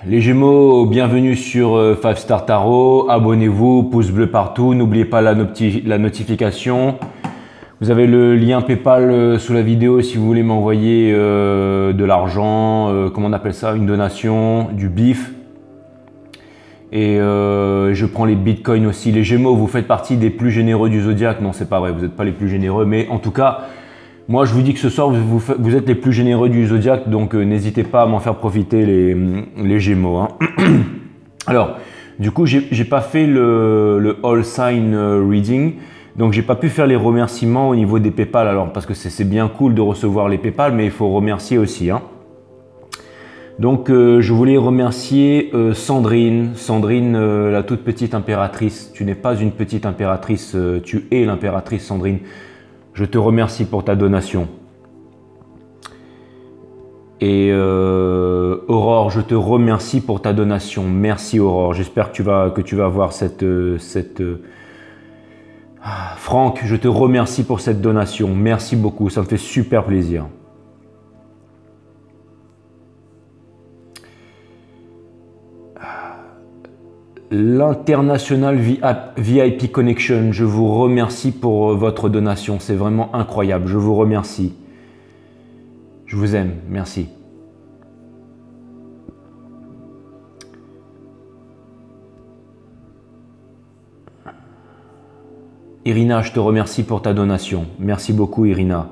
Les Gémeaux, bienvenue sur 5 Star Tarot. Abonnez-vous, pouce bleu partout. N'oubliez pas la notification. Vous avez le lien PayPal sous la vidéo si vous voulez m'envoyer de l'argent, comment on appelle ça, une donation, du bif. Et je prends les bitcoins aussi. Les Gémeaux, vous faites partie des plus généreux du zodiaque. Non, c'est pas vrai, vous n'êtes pas les plus généreux. Mais en tout cas, moi je vous dis que ce soir, vous êtes les plus généreux du zodiaque. Donc n'hésitez pas à m'en faire profiter les Gémeaux. Hein. Alors, du coup, j'ai pas fait le All Sign Reading. Donc j'ai pas pu faire les remerciements au niveau des PayPal. Alors, parce que c'est bien cool de recevoir les PayPal, mais il faut remercier aussi. Hein. Donc je voulais remercier Sandrine, la toute petite impératrice. Tu n'es pas une petite impératrice, tu es l'impératrice Sandrine. Je te remercie pour ta donation. Et Aurore, je te remercie pour ta donation. Merci Aurore, j'espère que tu vas avoir cette... Franck, je te remercie pour cette donation. Merci beaucoup, ça me fait super plaisir. L'International VIP Connection, je vous remercie pour votre donation. C'est vraiment incroyable. Je vous remercie. Je vous aime. Merci. Irina, je te remercie pour ta donation. Merci beaucoup, Irina.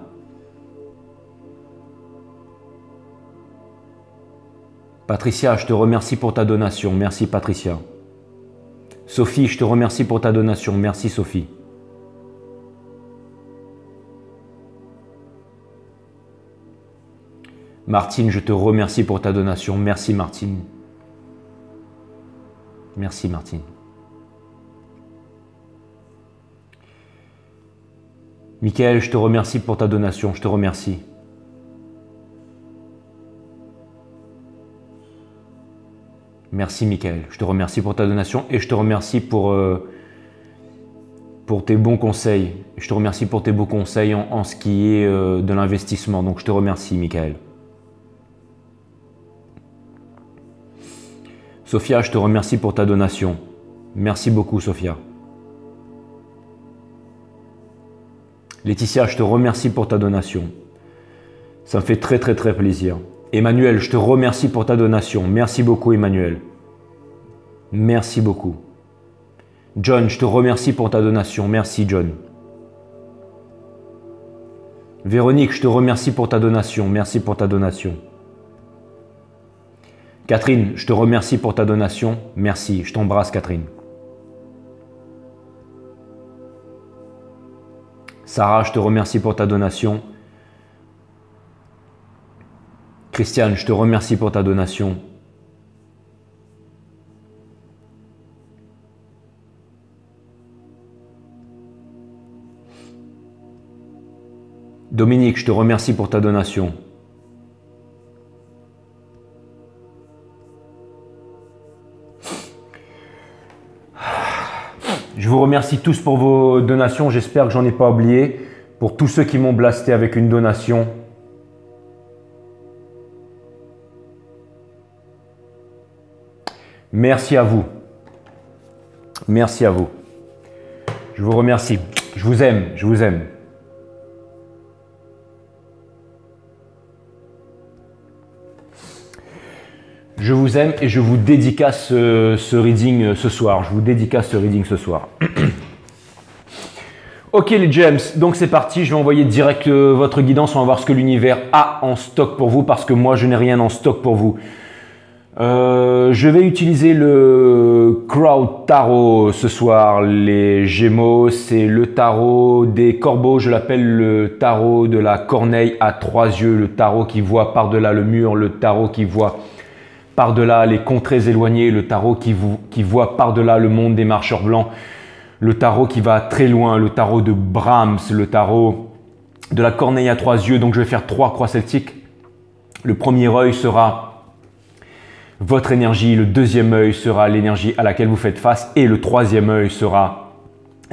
Patricia, je te remercie pour ta donation. Merci, Patricia. Sophie, je te remercie pour ta donation. Merci Sophie. Martine, je te remercie pour ta donation. Merci Martine. Merci Martine. Michael, je te remercie pour ta donation. Je te remercie. Merci Michael, je te remercie pour ta donation et je te remercie pour tes bons conseils. Je te remercie pour tes beaux conseils en ce qui est de l'investissement. Donc je te remercie Michael. Sophia, je te remercie pour ta donation. Merci beaucoup Sophia. Laetitia, je te remercie pour ta donation. Ça me fait très plaisir. Emmanuel, je te remercie pour ta donation. Merci beaucoup Emmanuel. Merci beaucoup. John, je te remercie pour ta donation. Merci John. Véronique, je te remercie pour ta donation. Merci pour ta donation. Catherine, je te remercie pour ta donation. Merci, je t'embrasse Catherine. Sarah, je te remercie pour ta donation. Christiane, je te remercie pour ta donation. Dominique, je te remercie pour ta donation. Je vous remercie tous pour vos donations. J'espère que j'en ai pas oublié. Pour tous ceux qui m'ont blasté avec une donation. Merci à vous. Merci à vous. Je vous remercie. Je vous aime. Je vous aime. Je vous aime et je vous dédicace ce reading ce soir. Je vous dédicace ce reading ce soir. Ok les gems, donc c'est parti. Je vais envoyer direct votre guidance. On va voir ce que l'univers a en stock pour vous parce que moi je n'ai rien en stock pour vous. Je vais utiliser le Crowd Tarot ce soir, les Gémeaux. C'est le tarot des corbeaux. Je l'appelle le tarot de la corneille à 3 yeux. Le tarot qui voit par-delà le mur. Le tarot qui voit par-delà les contrées éloignées. Le tarot qui voit par-delà le monde des marcheurs blancs. Le tarot qui va très loin. Le tarot de Brahms. Le tarot de la corneille à 3 yeux. Donc je vais faire 3 croix celtiques. Le premier œil sera votre énergie, le deuxième œil sera l'énergie à laquelle vous faites face et le troisième œil sera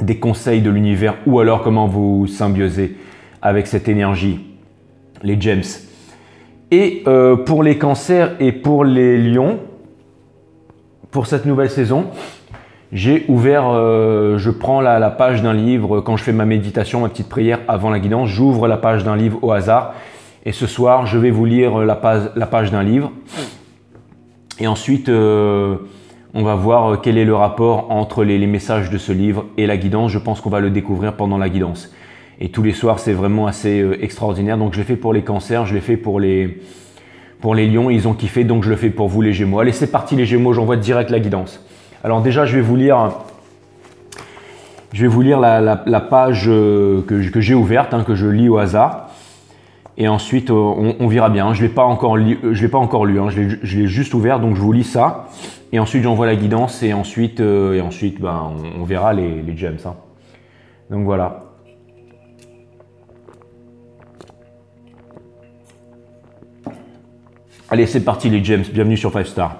des conseils de l'univers ou alors comment vous symbiosez avec cette énergie, les gems. Et pour les cancers et pour les lions, pour cette nouvelle saison, j'ai ouvert, je prends la page d'un livre quand je fais ma méditation, ma petite prière avant la guidance, j'ouvre la page d'un livre au hasard. Et ce soir, je vais vous lire la page d'un livre. Et ensuite, on va voir quel est le rapport entre les messages de ce livre et la guidance. Je pense qu'on va le découvrir pendant la guidance. Et tous les soirs, c'est vraiment assez extraordinaire. Donc, je l'ai fait pour les cancers, je l'ai fait pour les lions. Ils ont kiffé, donc je le fais pour vous les gémeaux. Allez, c'est parti les gémeaux, j'envoie direct la guidance. Alors déjà, je vais vous lire la page que j'ai ouverte, hein, que je lis au hasard. Et ensuite, on verra bien. Je ne l'ai pas encore lu, hein. Je l'ai juste ouvert, donc je vous lis ça. Et ensuite, j'envoie la guidance et ensuite ben, on verra les gems. Hein. Donc voilà. Allez, c'est parti les gems. Bienvenue sur 5 Star.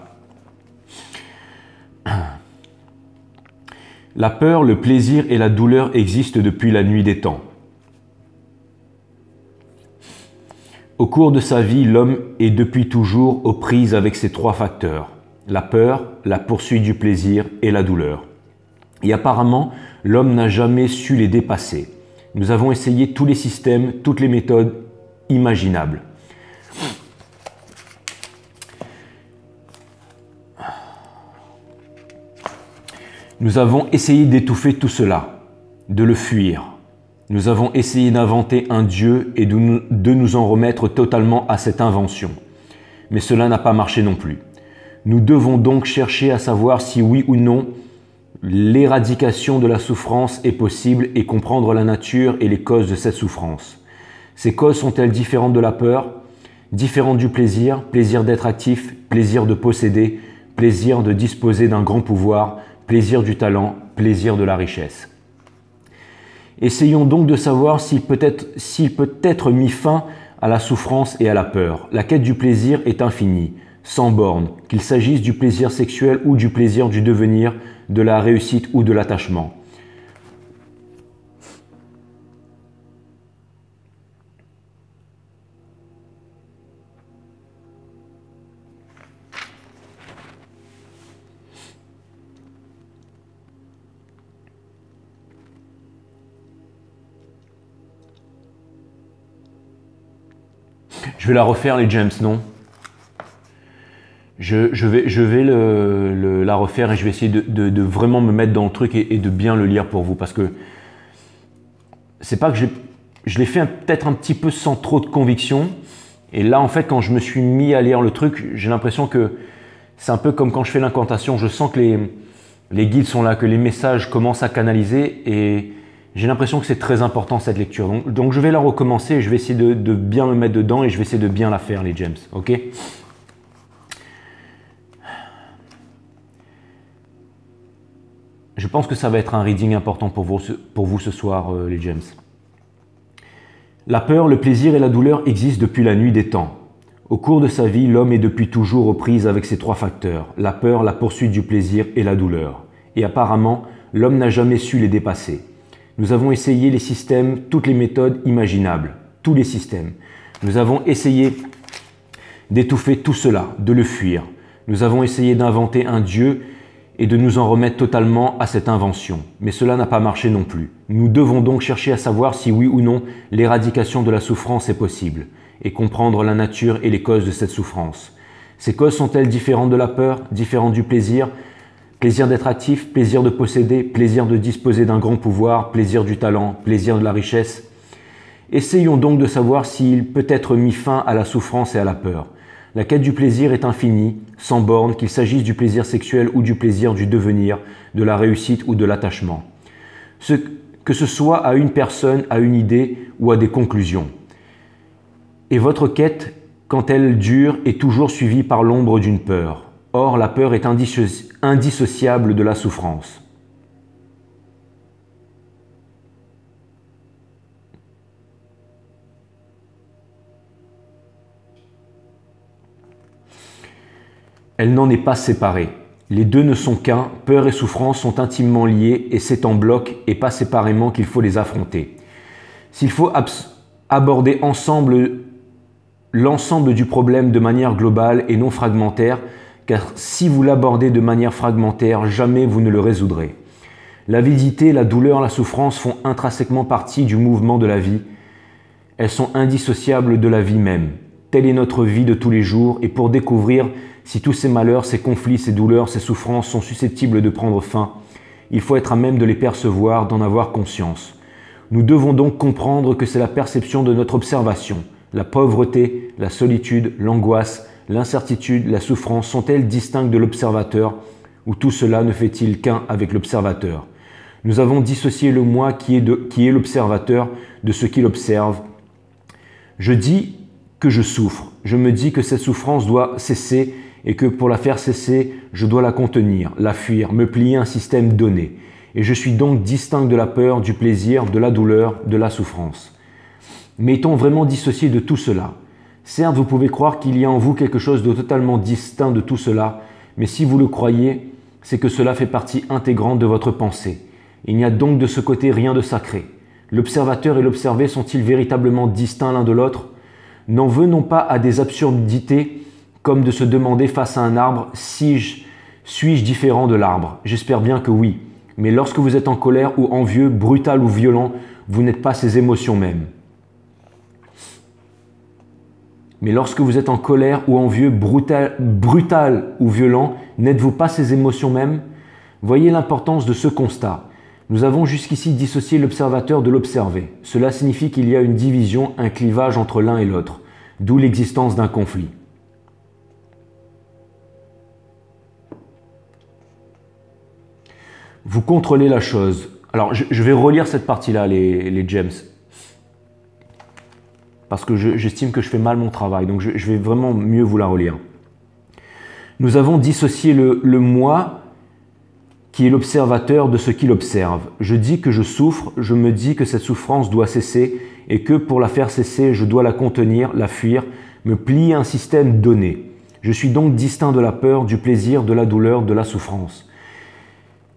La peur, le plaisir et la douleur existent depuis la nuit des temps. Au cours de sa vie, l'homme est depuis toujours aux prises avec ces trois facteurs, la peur, la poursuite du plaisir et la douleur. Et apparemment, l'homme n'a jamais su les dépasser. Nous avons essayé tous les systèmes, toutes les méthodes imaginables. Nous avons essayé d'étouffer tout cela, de le fuir. Nous avons essayé d'inventer un Dieu et de nous en remettre totalement à cette invention. Mais cela n'a pas marché non plus. Nous devons donc chercher à savoir si oui ou non l'éradication de la souffrance est possible et comprendre la nature et les causes de cette souffrance. Ces causes sont-elles différentes de la peur, différentes du plaisir, plaisir d'être actif, plaisir de posséder, plaisir de disposer d'un grand pouvoir, plaisir du talent, plaisir de la richesse. Essayons donc de savoir s'il peut être mis fin à la souffrance et à la peur. La quête du plaisir est infinie, sans borne, qu'il s'agisse du plaisir sexuel ou du plaisir du devenir, de la réussite ou de l'attachement. Je vais la refaire les gems, non? Je vais la refaire et je vais essayer de vraiment me mettre dans le truc et de bien le lire pour vous parce que c'est pas que je l'ai fait peut-être un petit peu sans trop de conviction et là en fait quand je me suis mis à lire le truc j'ai l'impression que c'est un peu comme quand je fais l'incantation, je sens que les guides sont là, que les messages commencent à canaliser et j'ai l'impression que c'est très important cette lecture. Donc je vais la recommencer et je vais essayer de bien me mettre dedans et je vais essayer de bien la faire les gems, ok? Je pense que ça va être un reading important pour vous ce soir les gems. La peur, le plaisir et la douleur existent depuis la nuit des temps. Au cours de sa vie, l'homme est depuis toujours aux prises avec ces trois facteurs, la peur, la poursuite du plaisir et la douleur. Et apparemment, l'homme n'a jamais su les dépasser. Nous avons essayé les systèmes, toutes les méthodes imaginables, tous les systèmes. Nous avons essayé d'étouffer tout cela, de le fuir. Nous avons essayé d'inventer un Dieu et de nous en remettre totalement à cette invention. Mais cela n'a pas marché non plus. Nous devons donc chercher à savoir si oui ou non l'éradication de la souffrance est possible et comprendre la nature et les causes de cette souffrance. Ces causes sont-elles différentes de la peur, différentes du plaisir? Plaisir d'être actif, plaisir de posséder, plaisir de disposer d'un grand pouvoir, plaisir du talent, plaisir de la richesse. Essayons donc de savoir s'il peut être mis fin à la souffrance et à la peur. La quête du plaisir est infinie, sans borne, qu'il s'agisse du plaisir sexuel ou du plaisir du devenir, de la réussite ou de l'attachement. Que ce soit à une personne, à une idée ou à des conclusions. Et votre quête, quand elle dure, est toujours suivie par l'ombre d'une peur. Or, la peur est indissociable de la souffrance. Elle n'en est pas séparée. Les deux ne sont qu'un, peur et souffrance sont intimement liés et c'est en bloc et pas séparément qu'il faut les affronter. S'il faut aborder ensemble l'ensemble du problème de manière globale et non fragmentaire, car si vous l'abordez de manière fragmentaire, jamais vous ne le résoudrez. L'avidité, la douleur, la souffrance font intrinsèquement partie du mouvement de la vie. Elles sont indissociables de la vie même. Telle est notre vie de tous les jours, et pour découvrir si tous ces malheurs, ces conflits, ces douleurs, ces souffrances sont susceptibles de prendre fin, il faut être à même de les percevoir, d'en avoir conscience. Nous devons donc comprendre que c'est la perception de notre observation. La pauvreté, la solitude, l'angoisse, l'incertitude, la souffrance sont-elles distinctes de l'observateur, ou tout cela ne fait-il qu'un avec l'observateur? Nous avons dissocié le moi qui est l'observateur de ce qu'il observe. Je dis que je souffre. Je me dis que cette souffrance doit cesser et que pour la faire cesser, je dois la contenir, la fuir, me plier à un système donné. Et je suis donc distinct de la peur, du plaisir, de la douleur, de la souffrance. Mais est-on vraiment dissocié de tout cela? Certes, vous pouvez croire qu'il y a en vous quelque chose de totalement distinct de tout cela, mais si vous le croyez, c'est que cela fait partie intégrante de votre pensée. Il n'y a donc de ce côté rien de sacré. L'observateur et l'observé sont-ils véritablement distincts l'un de l'autre? N'en venons pas à des absurdités comme de se demander face à un arbre, suis-je différent de l'arbre? J'espère bien que oui. Mais lorsque vous êtes en colère ou envieux, brutal ou violent, vous n'êtes pas ces émotions mêmes. Mais lorsque vous êtes en colère ou envieux, brutal ou violent, n'êtes-vous pas ces émotions mêmes? Voyez l'importance de ce constat. Nous avons jusqu'ici dissocié l'observateur de l'observé. Cela signifie qu'il y a une division, un clivage entre l'un et l'autre, d'où l'existence d'un conflit. Vous contrôlez la chose. Alors, je vais relire cette partie-là, les gems. Parce que j'estime que je fais mal mon travail. Donc, je vais vraiment mieux vous la relire. Nous avons dissocié le moi qui est l'observateur de ce qu'il observe. Je dis que je souffre, je me dis que cette souffrance doit cesser et que pour la faire cesser, je dois la contenir, la fuir, me plier à un système donné. Je suis donc distinct de la peur, du plaisir, de la douleur, de la souffrance.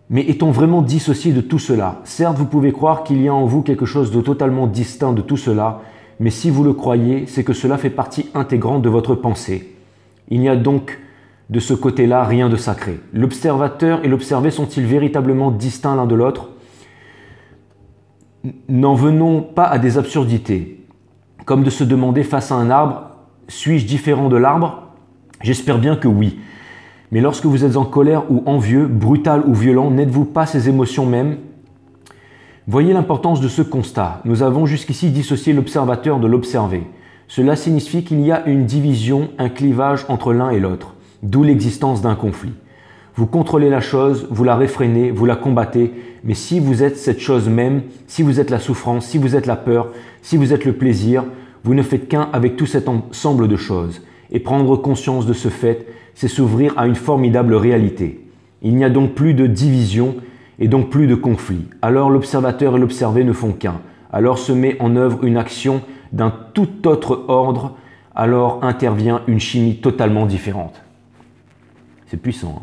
Mais est-on vraiment dissocié de tout cela? Certes, vous pouvez croire qu'il y a en vous quelque chose de totalement distinct de tout cela, mais si vous le croyez, c'est que cela fait partie intégrante de votre pensée. Il n'y a donc de ce côté-là rien de sacré. L'observateur et l'observé sont-ils véritablement distincts l'un de l'autre? N'en venons pas à des absurdités, comme de se demander face à un arbre, suis-je différent de l'arbre? J'espère bien que oui. Mais lorsque vous êtes en colère ou envieux, brutal ou violent, n'êtes-vous pas ces émotions mêmes? Voyez l'importance de ce constat. Nous avons jusqu'ici dissocié l'observateur de l'observé. Cela signifie qu'il y a une division, un clivage entre l'un et l'autre, d'où l'existence d'un conflit. Vous contrôlez la chose, vous la réfrénez, vous la combattez, mais si vous êtes cette chose même, si vous êtes la souffrance, si vous êtes la peur, si vous êtes le plaisir, vous ne faites qu'un avec tout cet ensemble de choses. Et prendre conscience de ce fait, c'est s'ouvrir à une formidable réalité. Il n'y a donc plus de division et donc plus de conflit. Alors l'observateur et l'observé ne font qu'un. Alors se met en œuvre une action d'un tout autre ordre. Alors intervient une chimie totalement différente. C'est puissant, hein?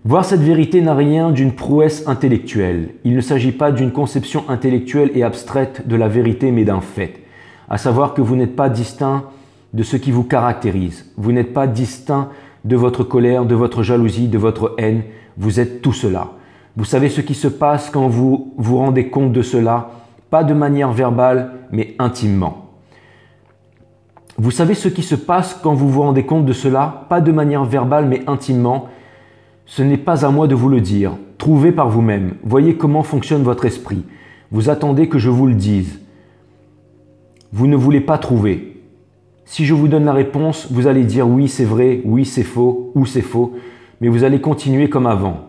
Voir cette vérité n'a rien d'une prouesse intellectuelle. Il ne s'agit pas d'une conception intellectuelle et abstraite de la vérité, mais d'un fait. À savoir que vous n'êtes pas distinct de ce qui vous caractérise. Vous n'êtes pas distinct de votre colère, de votre jalousie, de votre haine. Vous êtes tout cela. Vous savez ce qui se passe quand vous vous rendez compte de cela, pas de manière verbale, mais intimement. Vous savez ce qui se passe quand vous vous rendez compte de cela, pas de manière verbale, mais intimement. Ce n'est pas à moi de vous le dire. Trouvez par vous-même. Voyez comment fonctionne votre esprit. Vous attendez que je vous le dise. Vous ne voulez pas trouver. Si je vous donne la réponse, vous allez dire oui c'est vrai, oui c'est faux, ou c'est faux, mais vous allez continuer comme avant.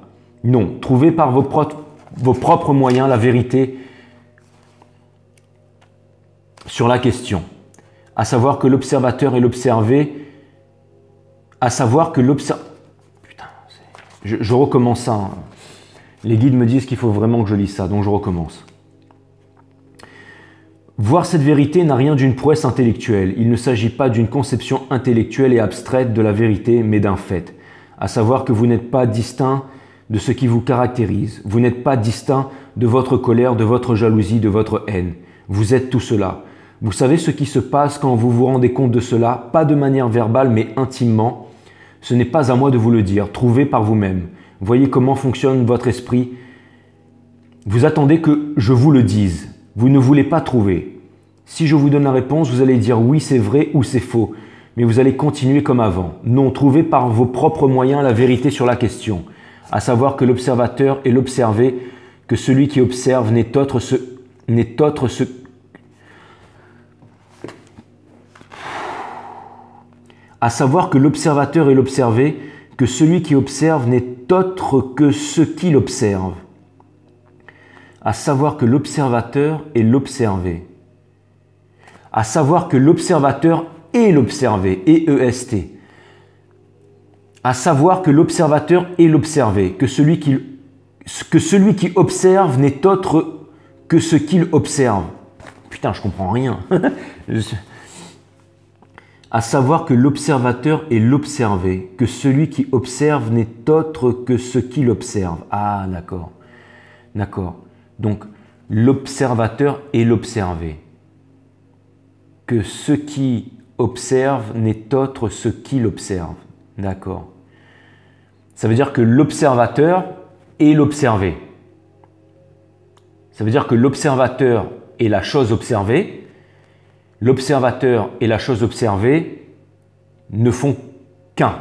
Non, trouvez par vos propres moyens la vérité sur la question. À savoir que l'observateur et l'observé, à savoir que l'observateur... Putain, je recommence ça. Hein. Les guides me disent qu'il faut vraiment que je lise ça, donc je recommence. Voir cette vérité n'a rien d'une prouesse intellectuelle. Il ne s'agit pas d'une conception intellectuelle et abstraite de la vérité, mais d'un fait. À savoir que vous n'êtes pas distinct de ce qui vous caractérise. Vous n'êtes pas distinct de votre colère, de votre jalousie, de votre haine. Vous êtes tout cela. Vous savez ce qui se passe quand vous vous rendez compte de cela, pas de manière verbale mais intimement. Ce n'est pas à moi de vous le dire, trouvez par vous-même. Voyez comment fonctionne votre esprit. Vous attendez que je vous le dise. Vous ne voulez pas trouver. Si je vous donne la réponse, vous allez dire oui, c'est vrai ou c'est faux. Mais vous allez continuer comme avant. Non, trouvez par vos propres moyens la vérité sur la question. À savoir que l'observateur est l'observé, que celui qui observe n'est autre à savoir que l'observateur est l'observé, que celui qui observe n'est autre que ce qu'il observe. À savoir que l'observateur est l'observé. À savoir que l'observateur est l'observé, E-E-S-T. À savoir que l'observateur est l'observé, que celui qui observe n'est autre que ce qu'il observe. Putain, je comprends rien. À savoir que l'observateur est l'observé, que celui qui observe n'est autre que ce qu'il observe. Ah, d'accord. D'accord. Donc, l'observateur est l'observé, que ce qui observe n'est autre ce qu'il observe. D'accord. Ça veut dire que l'observateur est l'observé. Ça veut dire que l'observateur est la chose observée. L'observateur et la chose observée ne font qu'un.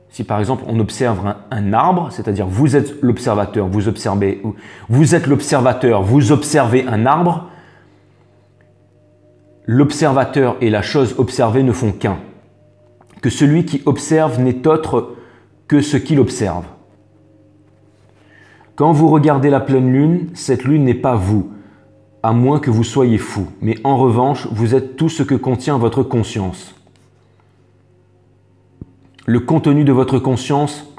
Si par exemple on observe un arbre, c'est-à-dire vous êtes l'observateur, vous observez, vous êtes l'observateur, vous observez un arbre, l'observateur et la chose observée ne font qu'un. Que celui qui observe n'est autre que ce qu'il observe. Quand vous regardez la pleine lune, cette lune n'est pas vous, à moins que vous soyez fou. Mais en revanche, vous êtes tout ce que contient votre conscience. Le contenu de votre conscience,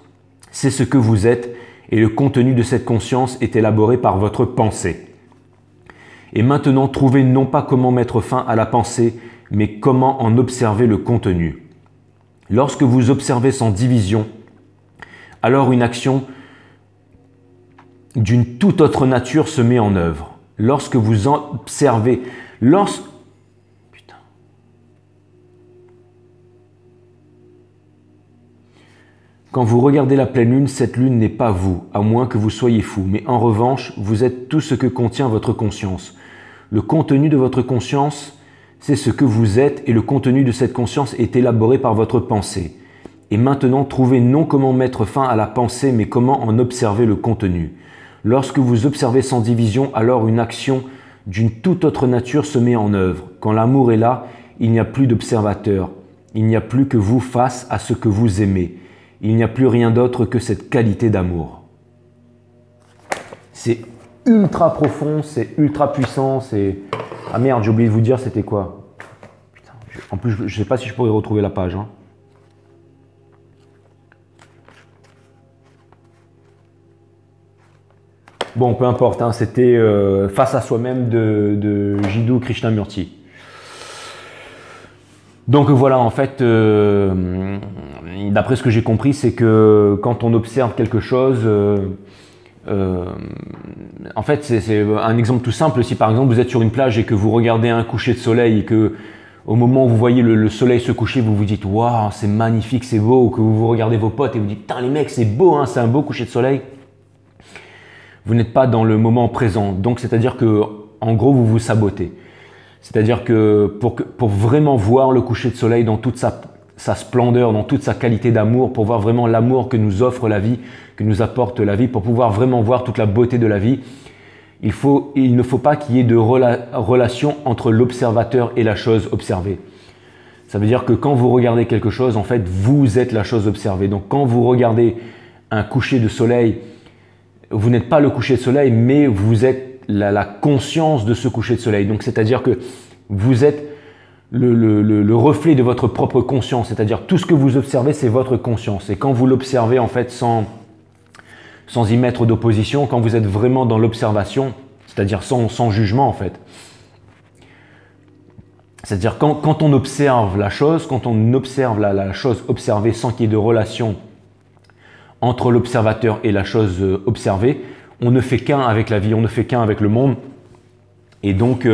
c'est ce que vous êtes, et le contenu de cette conscience est élaboré par votre pensée. Et maintenant, trouvez non pas comment mettre fin à la pensée, mais comment en observer le contenu. Lorsque vous observez sans division, alors une action d'une toute autre nature se met en œuvre. Lorsque vous observez, Quand vous regardez la pleine lune, cette lune n'est pas vous, à moins que vous soyez fou. Mais en revanche, vous êtes tout ce que contient votre conscience. Le contenu de votre conscience, c'est ce que vous êtes et le contenu de cette conscience est élaboré par votre pensée. Et maintenant, trouvez non comment mettre fin à la pensée, mais comment en observer le contenu. Lorsque vous observez sans division, alors une action d'une toute autre nature se met en œuvre. Quand l'amour est là, il n'y a plus d'observateur. Il n'y a plus que vous face à ce que vous aimez. Il n'y a plus rien d'autre que cette qualité d'amour. C'est ultra profond, c'est ultra puissant, c'est... Ah merde, j'ai oublié de vous dire c'était quoi. Putain, en plus, je ne sais pas si je pourrais retrouver la page. Hein. Bon, peu importe, hein, c'était Face à soi-même de Jiddu Krishnamurti. Donc voilà, en fait, d'après ce que j'ai compris, c'est que quand on observe quelque chose, en fait, c'est un exemple tout simple. Si par exemple vous êtes sur une plage et que vous regardez un coucher de soleil et que au moment où vous voyez le soleil se coucher, vous vous dites « Waouh, c'est magnifique, c'est beau », ou que vous regardez vos potes et vous dites « Putain les mecs, c'est beau, hein, c'est un beau coucher de soleil », vous n'êtes pas dans le moment présent. Donc, c'est-à-dire que, en gros, vous vous sabotez. C'est-à-dire que pour vraiment voir le coucher de soleil dans toute sa splendeur, dans toute sa qualité d'amour, pour voir vraiment l'amour que nous offre la vie, que nous apporte la vie, pour pouvoir vraiment voir toute la beauté de la vie, il ne faut pas qu'il y ait de relation entre l'observateur et la chose observée. Ça veut dire que quand vous regardez quelque chose, en fait, vous êtes la chose observée. Donc, quand vous regardez un coucher de soleil, vous n'êtes pas le coucher de soleil, mais vous êtes la conscience de ce coucher de soleil. Donc, c'est-à-dire que vous êtes le reflet de votre propre conscience. C'est-à-dire tout ce que vous observez, c'est votre conscience. Et quand vous l'observez, en fait, sans y mettre d'opposition, quand vous êtes vraiment dans l'observation, c'est-à-dire sans jugement, en fait. C'est-à-dire quand on observe la chose, quand on observe la chose observée sans qu'il y ait de relation entre l'observateur et la chose observée, on ne fait qu'un avec la vie, on ne fait qu'un avec le monde. Et donc,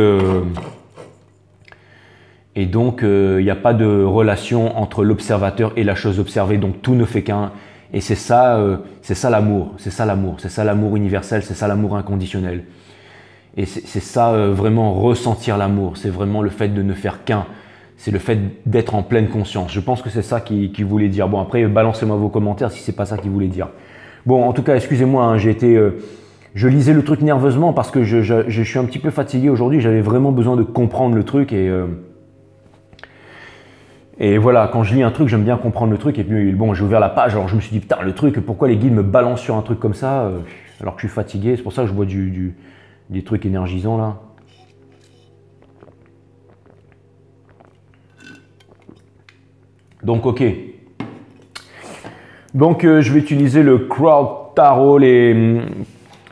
Et donc, il n'y a pas de relation entre l'observateur et la chose observée. Donc, tout ne fait qu'un. Et c'est ça l'amour. C'est ça l'amour. C'est ça l'amour universel. C'est ça l'amour inconditionnel. Et c'est ça vraiment ressentir l'amour. C'est vraiment le fait de ne faire qu'un. C'est le fait d'être en pleine conscience. Je pense que c'est ça qu'il voulait dire. Bon, après, balancez-moi vos commentaires si c'est pas ça qu'il voulait dire. Bon, en tout cas, excusez-moi, hein, je lisais le truc nerveusement parce que je suis un petit peu fatigué aujourd'hui. J'avais vraiment besoin de comprendre le truc et voilà, quand je lis un truc, j'aime bien comprendre le truc. Et puis bon, j'ai ouvert la page, alors je me suis dit, putain, le truc, pourquoi les guides me balancent sur un truc comme ça alors que je suis fatigué. C'est pour ça que je bois des trucs énergisants là. Donc ok. Donc je vais utiliser le Crowd Tarot, les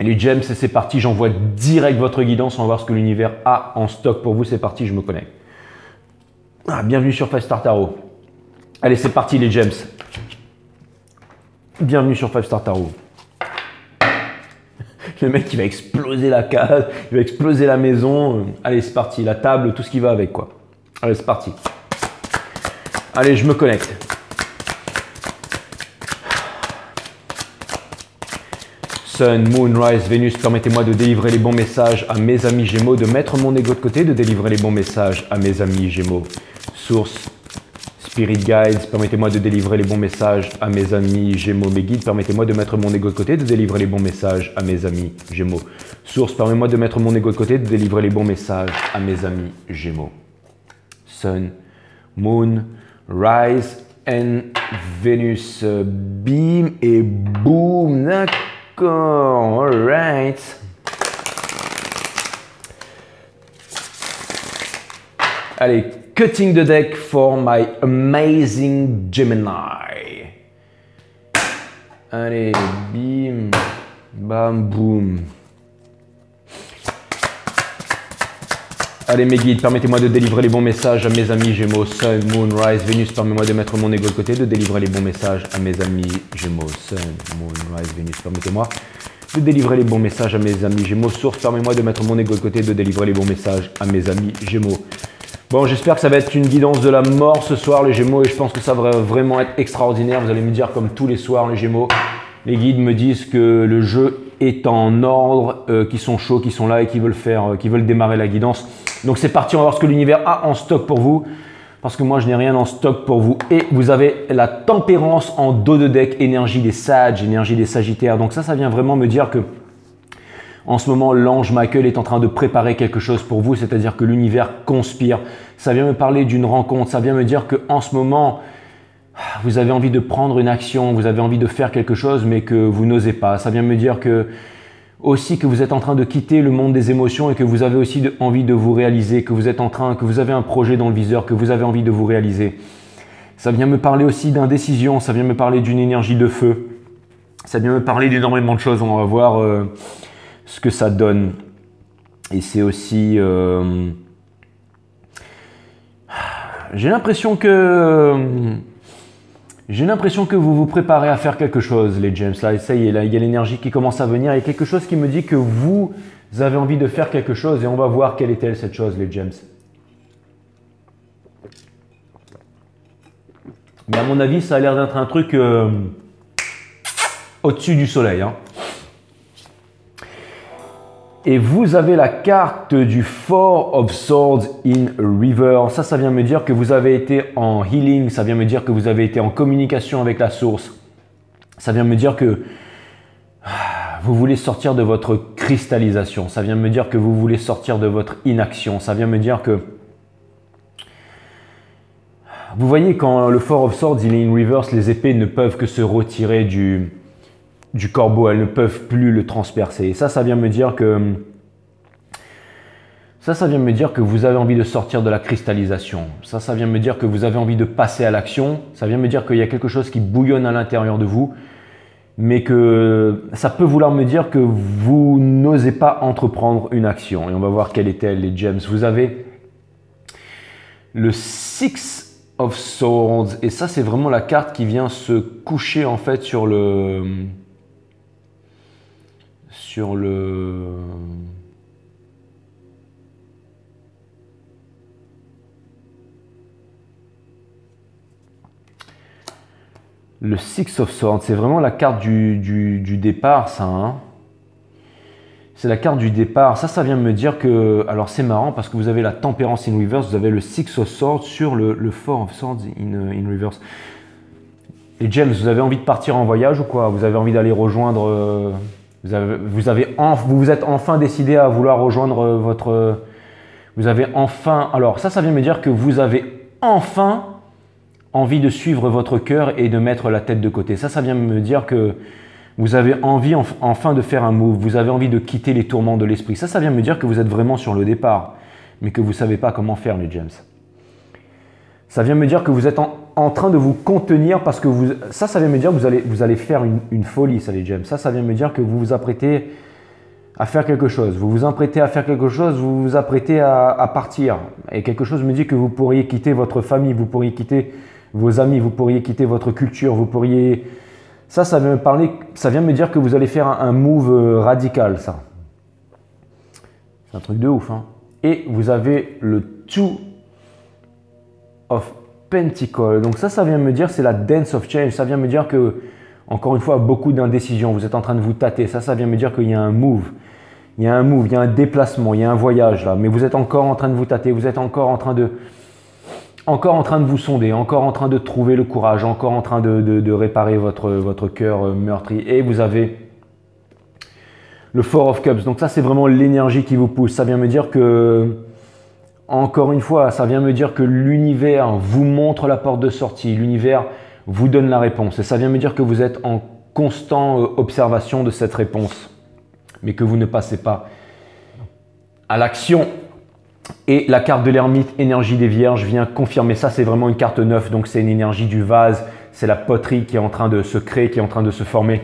gems, et c'est parti. J'envoie direct votre guidance. On va voir ce que l'univers a en stock pour vous. C'est parti, je me connecte. Bienvenue sur 5 Star Tarot. Allez, c'est parti les gems. Bienvenue sur 5 Star Tarot. Le mec, il va exploser la case, il va exploser la maison. Allez, c'est parti. La table, tout ce qui va avec, quoi. Allez, c'est parti. Allez, je me connecte. Sun, Moon, Rise, Vénus, permettez-moi de délivrer les bons messages à mes amis Gémeaux, de mettre mon ego de côté, de délivrer les bons messages à mes amis Gémeaux. Source, Spirit Guides, permettez-moi de délivrer les bons messages à mes amis Gémeaux. Mes guides, permettez-moi de mettre mon ego de côté, de délivrer les bons messages à mes amis Gémeaux. Source, permettez-moi de mettre mon ego de côté, de délivrer les bons messages à mes amis Gémeaux. Sun, Moon, Rise and Venus. Bim et boum, d'accord, alright. Allez, cutting the deck for my amazing Gemini. Allez, bim, bam, boum. Allez mes guides, permettez-moi de délivrer les bons messages à mes amis Gémeaux. Sun, Moon, Rise, Vénus, permettez-moi de mettre mon ego de côté, de délivrer les bons messages à mes amis Gémeaux. Sun, Moon, Rise, Vénus, permettez-moi de délivrer les bons messages à mes amis Gémeaux. Source, permettez-moi de mettre mon ego de côté, de délivrer les bons messages à mes amis Gémeaux. Bon, j'espère que ça va être une guidance de la mort ce soir les Gémeaux et je pense que ça va vraiment être extraordinaire. Vous allez me dire comme tous les soirs les Gémeaux, les guides me disent que le jeu est en ordre, qu'ils sont chauds, qu'ils sont là et qu'ils veulent démarrer la guidance. Donc c'est parti, on va voir ce que l'univers a en stock pour vous. Parce que moi je n'ai rien en stock pour vous. Et vous avez la tempérance en dos de deck, énergie des sages, énergie des sagittaires. Donc ça vient vraiment me dire que en ce moment, l'ange Michael est en train de préparer quelque chose pour vous, c'est-à-dire que l'univers conspire. Ça vient me parler d'une rencontre, ça vient me dire qu'en ce moment, vous avez envie de prendre une action, vous avez envie de faire quelque chose, mais que vous n'osez pas. Ça vient me dire aussi que vous êtes en train de quitter le monde des émotions et que vous avez aussi envie de vous réaliser, que vous avez un projet dans le viseur, que vous avez envie de vous réaliser. Ça vient me parler aussi d'indécision, ça vient me parler d'une énergie de feu. Ça vient me parler d'énormément de choses, on va voir ce que ça donne. Et c'est aussi... j'ai l'impression que vous vous préparez à faire quelque chose, les James. Là, ça y est, là, il y a l'énergie qui commence à venir. Il y a quelque chose qui me dit que vous avez envie de faire quelque chose et on va voir quelle est-elle cette chose, les James. Mais à mon avis, ça a l'air d'être un truc au-dessus du soleil. Hein. Et vous avez la carte du Four of Swords in River. Ça vient me dire que vous avez été en healing. Ça vient me dire que vous avez été en communication avec la source. Ça vient me dire que vous voulez sortir de votre cristallisation. Ça vient me dire que vous voulez sortir de votre inaction. Ça vient me dire que... Vous voyez, quand le Four of Swords il est in reverse, les épées ne peuvent que se retirer du corbeau, elles ne peuvent plus le transpercer. Et ça vient me dire que vous avez envie de sortir de la cristallisation. Ça vient me dire que vous avez envie de passer à l'action. Ça vient me dire qu'il y a quelque chose qui bouillonne à l'intérieur de vous, mais que ça peut vouloir me dire que vous n'osez pas entreprendre une action. Et on va voir quelle est-elle, les gems. Vous avez le Six of Swords, et ça c'est vraiment la carte qui vient se coucher en fait sur le Le Six of Swords, c'est vraiment la carte du départ, ça. Hein. C'est la carte du départ. Ça vient me dire que... Alors, c'est marrant parce que vous avez la Tempérance in reverse, vous avez le Six of Swords sur le Four of Swords in reverse. Et James, vous avez envie de partir en voyage ou quoi? Vous avez envie d'aller rejoindre... vous êtes enfin décidé à vouloir rejoindre votre... Vous avez enfin... Alors, ça vient me dire que vous avez enfin envie de suivre votre cœur et de mettre la tête de côté. Ça vient me dire que vous avez envie enfin de faire un move. Vous avez envie de quitter les tourments de l'esprit. Ça vient me dire que vous êtes vraiment sur le départ, mais que vous ne savez pas comment faire, les James. Ça vient me dire que vous êtes en train de vous contenir parce que vous... Ça vient me dire que vous allez faire une folie, ça, les James. Ça vient me dire que vous vous apprêtez à faire quelque chose. Vous vous apprêtez à faire quelque chose, vous vous apprêtez à partir. Et quelque chose me dit que vous pourriez quitter votre famille, vous pourriez quitter vos amis, vous pourriez quitter votre culture, vous pourriez... Ça vient me dire que vous allez faire un move radical, ça. C'est un truc de ouf, hein. Et vous avez le Two of Pentacles. Donc ça vient me dire, c'est la Dance of Change. Ça vient me dire que, encore une fois, beaucoup d'indécision. Vous êtes en train de vous tâter. Ça vient me dire qu'il y a un move. Il y a un move, il y a un déplacement, il y a un voyage là. Mais vous êtes encore en train de vous tâter. Vous êtes encore en train de vous sonder, encore en train de trouver le courage, encore en train de réparer votre cœur meurtri. Et vous avez le Four of Cups. Donc ça, c'est vraiment l'énergie qui vous pousse. Ça vient me dire que, encore une fois, ça vient me dire que l'univers vous montre la porte de sortie. L'univers vous donne la réponse. Et ça vient me dire que vous êtes en constante observation de cette réponse, mais que vous ne passez pas à l'action. Et la carte de l'ermite, énergie des vierges, vient confirmer ça. C'est vraiment une carte neuve, donc c'est une énergie du vase. C'est la poterie qui est en train de se créer, qui est en train de se former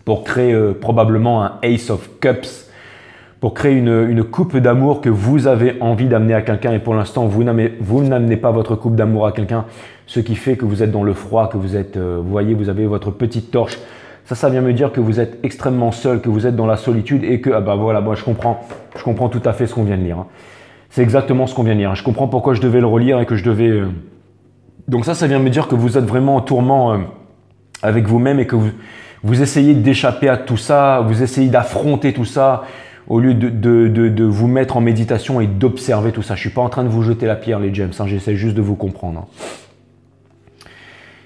pour créer probablement un Ace of Cups, pour créer une coupe d'amour que vous avez envie d'amener à quelqu'un. Et pour l'instant, vous n'amenez pas votre coupe d'amour à quelqu'un, ce qui fait que vous êtes dans le froid, que vous êtes, vous voyez, vous avez votre petite torche. Ça vient me dire que vous êtes extrêmement seul, que vous êtes dans la solitude et que, ah bah voilà, moi je comprends tout à fait ce qu'on vient de lire. Hein. C'est exactement ce qu'on vient de lire. Je comprends pourquoi je devais le relire et que je devais... Donc ça vient me dire que vous êtes vraiment en tourment avec vous-même et que vous essayez d'échapper à tout ça, vous essayez d'affronter tout ça au lieu de vous mettre en méditation et d'observer tout ça. Je ne suis pas en train de vous jeter la pierre, les James, hein, j'essaie juste de vous comprendre. Hein.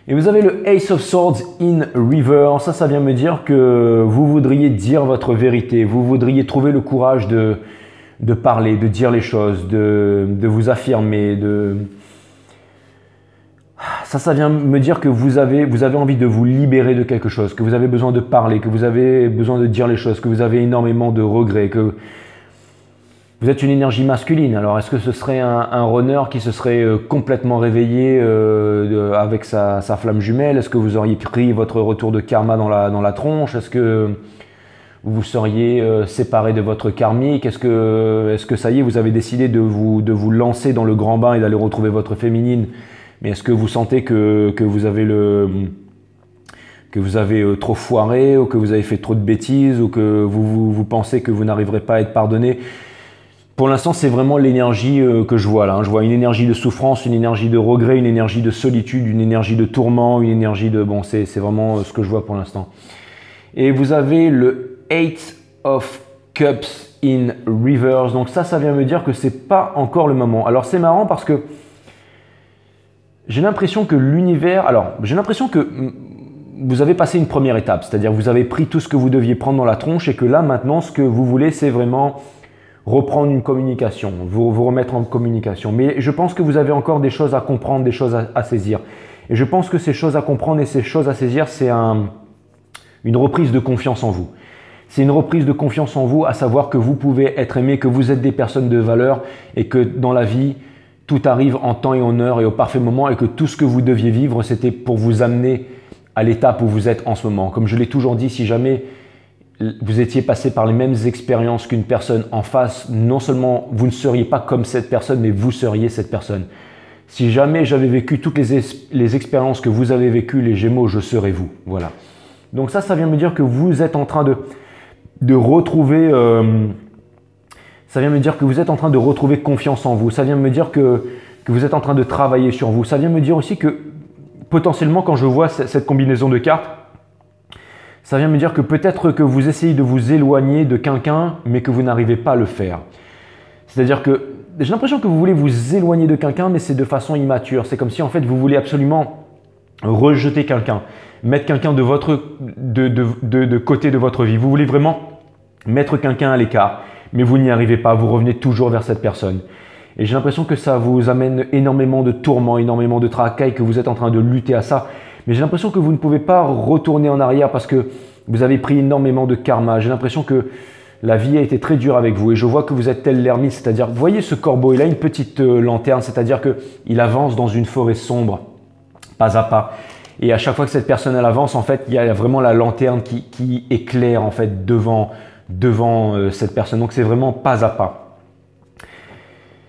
Et vous avez le Ace of Swords in reverse. Ça vient me dire que vous voudriez dire votre vérité, vous voudriez trouver le courage de parler, de dire les choses, de vous affirmer. Ça vient me dire que vous avez envie de vous libérer de quelque chose, que vous avez besoin de parler, que vous avez besoin de dire les choses, que vous avez énormément de regrets, que vous êtes une énergie masculine. Alors, est-ce que ce serait un runner qui se serait complètement réveillé avec sa flamme jumelle? Est-ce que vous auriez pris votre retour de karma dans la tronche? Est-ce que vous seriez séparé de votre karmique? Est-ce que ça y est, vous avez décidé de vous lancer dans le grand bain et d'aller retrouver votre féminine? Mais est-ce que vous sentez que vous avez trop foiré, ou que vous avez fait trop de bêtises, ou que vous pensez que vous n'arriverez pas à être pardonné? Pour l'instant, c'est vraiment l'énergie que je vois là. Hein. Je vois une énergie de souffrance, une énergie de regret, une énergie de solitude, une énergie de tourment, une énergie de... Bon, c'est vraiment ce que je vois pour l'instant. Et vous avez le Eight of Cups in reverse. Donc ça vient me dire que c'est pas encore le moment. Alors c'est marrant parce que j'ai l'impression que l'univers... Alors, j'ai l'impression que vous avez passé une première étape. C'est-à-dire que vous avez pris tout ce que vous deviez prendre dans la tronche et que là, maintenant, ce que vous voulez, c'est vraiment reprendre une communication, vous remettre en communication. Mais je pense que vous avez encore des choses à comprendre, des choses à saisir. Et je pense que ces choses à comprendre et ces choses à saisir, c'est une reprise de confiance en vous. C'est une reprise de confiance en vous, à savoir que vous pouvez être aimé, que vous êtes des personnes de valeur et que dans la vie, tout arrive en temps et en heure et au parfait moment et que tout ce que vous deviez vivre, c'était pour vous amener à l'étape où vous êtes en ce moment. Comme je l'ai toujours dit, si jamais vous étiez passé par les mêmes expériences qu'une personne en face, non seulement vous ne seriez pas comme cette personne, mais vous seriez cette personne. Si jamais j'avais vécu toutes les expériences que vous avez vécues, les Gémeaux, je serais vous. Voilà. Donc ça vient me dire que vous êtes en train de retrouver... ça vient me dire que vous êtes en train de retrouver confiance en vous. Ça vient me dire que vous êtes en train de travailler sur vous. Ça vient me dire aussi que potentiellement, quand je vois cette combinaison de cartes, ça vient me dire que peut-être que vous essayez de vous éloigner de quelqu'un, mais que vous n'arrivez pas à le faire. C'est-à-dire que j'ai l'impression que vous voulez vous éloigner de quelqu'un, mais c'est de façon immature. C'est comme si en fait vous voulez absolument rejeter quelqu'un, mettre quelqu'un de côté de votre vie. Vous voulez vraiment mettre quelqu'un à l'écart, mais vous n'y arrivez pas. Vous revenez toujours vers cette personne. Et j'ai l'impression que ça vous amène énormément de tourments, énormément de tracas et que vous êtes en train de lutter à ça. Mais j'ai l'impression que vous ne pouvez pas retourner en arrière parce que vous avez pris énormément de karma. J'ai l'impression que la vie a été très dure avec vous et je vois que vous êtes tel l'ermite, c'est-à-dire, vous voyez ce corbeau, il a une petite lanterne, c'est-à-dire qu'il avance dans une forêt sombre, pas à pas. Et à chaque fois que cette personne elle avance, en fait, il y a vraiment la lanterne qui éclaire en fait devant cette personne. Donc c'est vraiment pas à pas.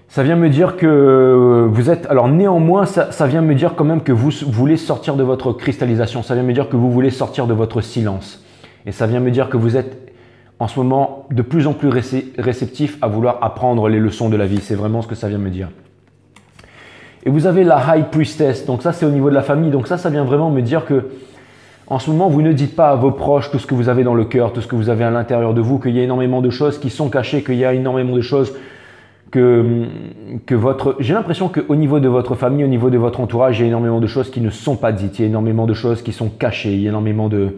Ça vient me dire que vous êtes… Alors néanmoins, ça vient me dire quand même que vous voulez sortir de votre cristallisation. Ça vient me dire que vous voulez sortir de votre silence. Et ça vient me dire que vous êtes en ce moment de plus en plus réceptif à vouloir apprendre les leçons de la vie. C'est vraiment ce que ça vient me dire. Et vous avez la High Priestess. Donc ça, c'est au niveau de la famille. Donc ça vient vraiment me dire que en ce moment, vous ne dites pas à vos proches tout ce que vous avez dans le cœur, tout ce que vous avez à l'intérieur de vous, qu'il y a énormément de choses qui sont cachées, qu'il y a énormément de choses j'ai l'impression qu'au niveau de votre famille, au niveau de votre entourage, il y a énormément de choses qui ne sont pas dites, il y a énormément de choses qui sont cachées, il y a énormément de…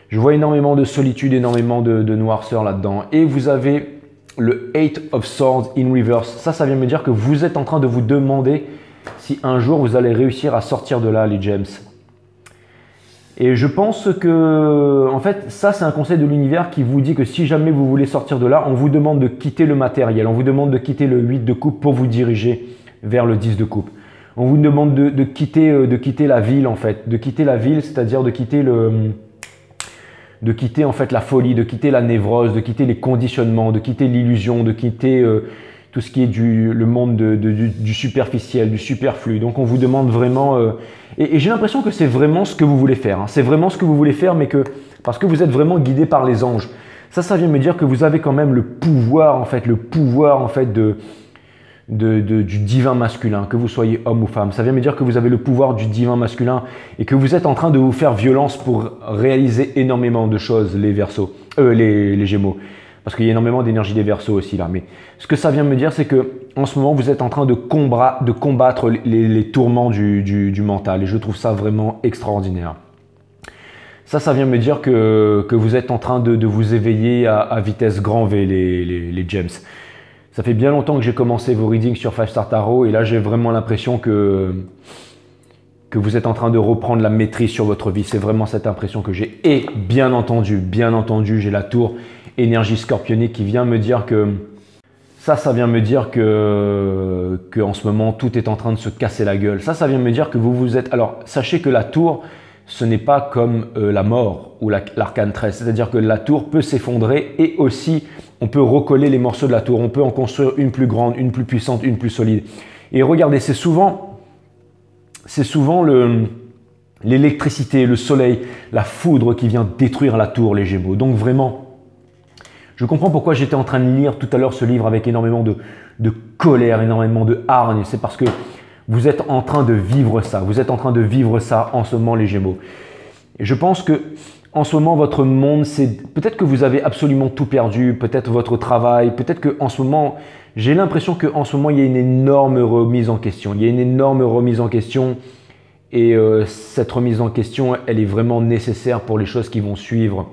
Je vois énormément de solitude, énormément de noirceur là-dedans. Et vous avez le Eight of Swords in reverse. Ça vient me dire que vous êtes en train de vous demander si un jour vous allez réussir à sortir de là, les gems. Et je pense que, en fait, ça c'est un conseil de l'univers qui vous dit que si jamais vous voulez sortir de là, on vous demande de quitter le matériel, on vous demande de quitter le 8 de coupe pour vous diriger vers le 10 de coupe. On vous demande de quitter la ville en fait, de quitter la ville, c'est-à-dire de quitter en fait la folie, de quitter la névrose, de quitter les conditionnements, de quitter l'illusion, de quitter tout ce qui est le monde du superficiel, du superflu. Donc on vous demande vraiment… et j'ai l'impression que c'est vraiment ce que vous voulez faire. Hein. C'est vraiment ce que vous voulez faire, mais parce que vous êtes vraiment guidé par les anges. Ça vient me dire que vous avez quand même le pouvoir en fait du divin masculin, que vous soyez homme ou femme. Ça vient me dire que vous avez le pouvoir du divin masculin et que vous êtes en train de vous faire violence pour réaliser énormément de choses, les Verseaux, les Gémeaux. Parce qu'il y a énormément d'énergie des Verseaux aussi là. Mais ce que ça vient me dire, c'est que en ce moment, vous êtes en train de combattre les tourments du mental. Et je trouve ça vraiment extraordinaire. Ça vient me dire que vous êtes en train de vous éveiller à vitesse grand V, les gems. Ça fait bien longtemps que j'ai commencé vos readings sur 5 Star Tarot et là j'ai vraiment l'impression que vous êtes en train de reprendre la maîtrise sur votre vie. C'est vraiment cette impression que j'ai. Et bien entendu, j'ai la tour énergie scorpionnée qui vient me dire que ça vient me dire que en ce moment tout est en train de se casser la gueule. Ça vient me dire que vous êtes… Alors sachez que la tour, ce n'est pas comme la mort ou l'arcane 13. C'est-à-dire que la tour peut s'effondrer et aussi on peut recoller les morceaux de la tour. On peut en construire une plus grande, une plus puissante, une plus solide. Et regardez, c'est souvent l'électricité, le soleil, la foudre qui vient détruire la tour, les Gémeaux. Donc vraiment, je comprends pourquoi j'étais en train de lire tout à l'heure ce livre avec énormément de colère, énormément de hargne. C'est parce que vous êtes en train de vivre ça. Vous êtes en train de vivre ça en ce moment, les Gémeaux. Et je pense que en ce moment, votre monde, c'est peut-être que vous avez absolument tout perdu, peut-être votre travail, peut-être qu'en ce moment, j'ai l'impression qu'en ce moment, il y a une énorme remise en question. Il y a une énorme remise en question et cette remise en question, elle est vraiment nécessaire pour les choses qui vont suivre,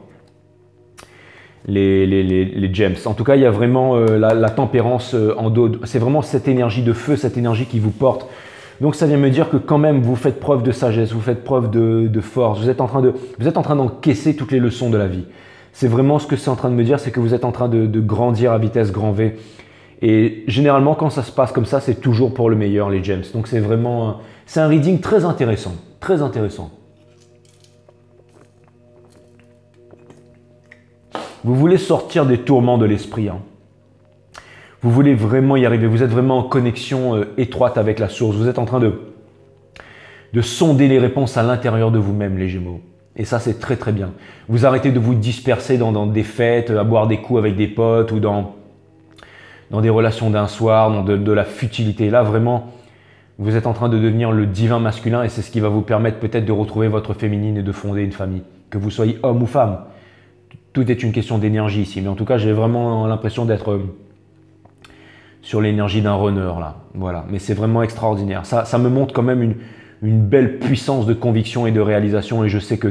les gems. En tout cas, il y a vraiment la tempérance en dos. C'est vraiment cette énergie de feu, cette énergie qui vous porte. Donc ça vient me dire que quand même vous faites preuve de sagesse, vous faites preuve de force, vous êtes en train d'encaisser toutes les leçons de la vie. C'est vraiment ce que c'est en train de me dire, c'est que vous êtes en train de grandir à vitesse grand V. Et généralement quand ça se passe comme ça, c'est toujours pour le meilleur les gems. Donc c'est vraiment, c'est un reading très intéressant, très intéressant. Vous voulez sortir des tourments de l'esprit, hein. Vous voulez vraiment y arriver, vous êtes vraiment en connexion étroite avec la source. Vous êtes en train de sonder les réponses à l'intérieur de vous-même, les Gémeaux. Et ça, c'est très très bien. Vous arrêtez de vous disperser dans des fêtes, à boire des coups avec des potes ou dans des relations d'un soir, dans de la futilité. Là, vraiment, Vous êtes en train de devenir le divin masculin et c'est ce qui va vous permettre peut-être de retrouver votre féminine et de fonder une famille. Que vous soyez homme ou femme. Tout est une question d'énergie ici. Mais en tout cas, j'ai vraiment l'impression d'être sur l'énergie d'un runner là. Voilà. Mais c'est vraiment extraordinaire. Ça me montre quand même une belle puissance de conviction et de réalisation. Et je sais que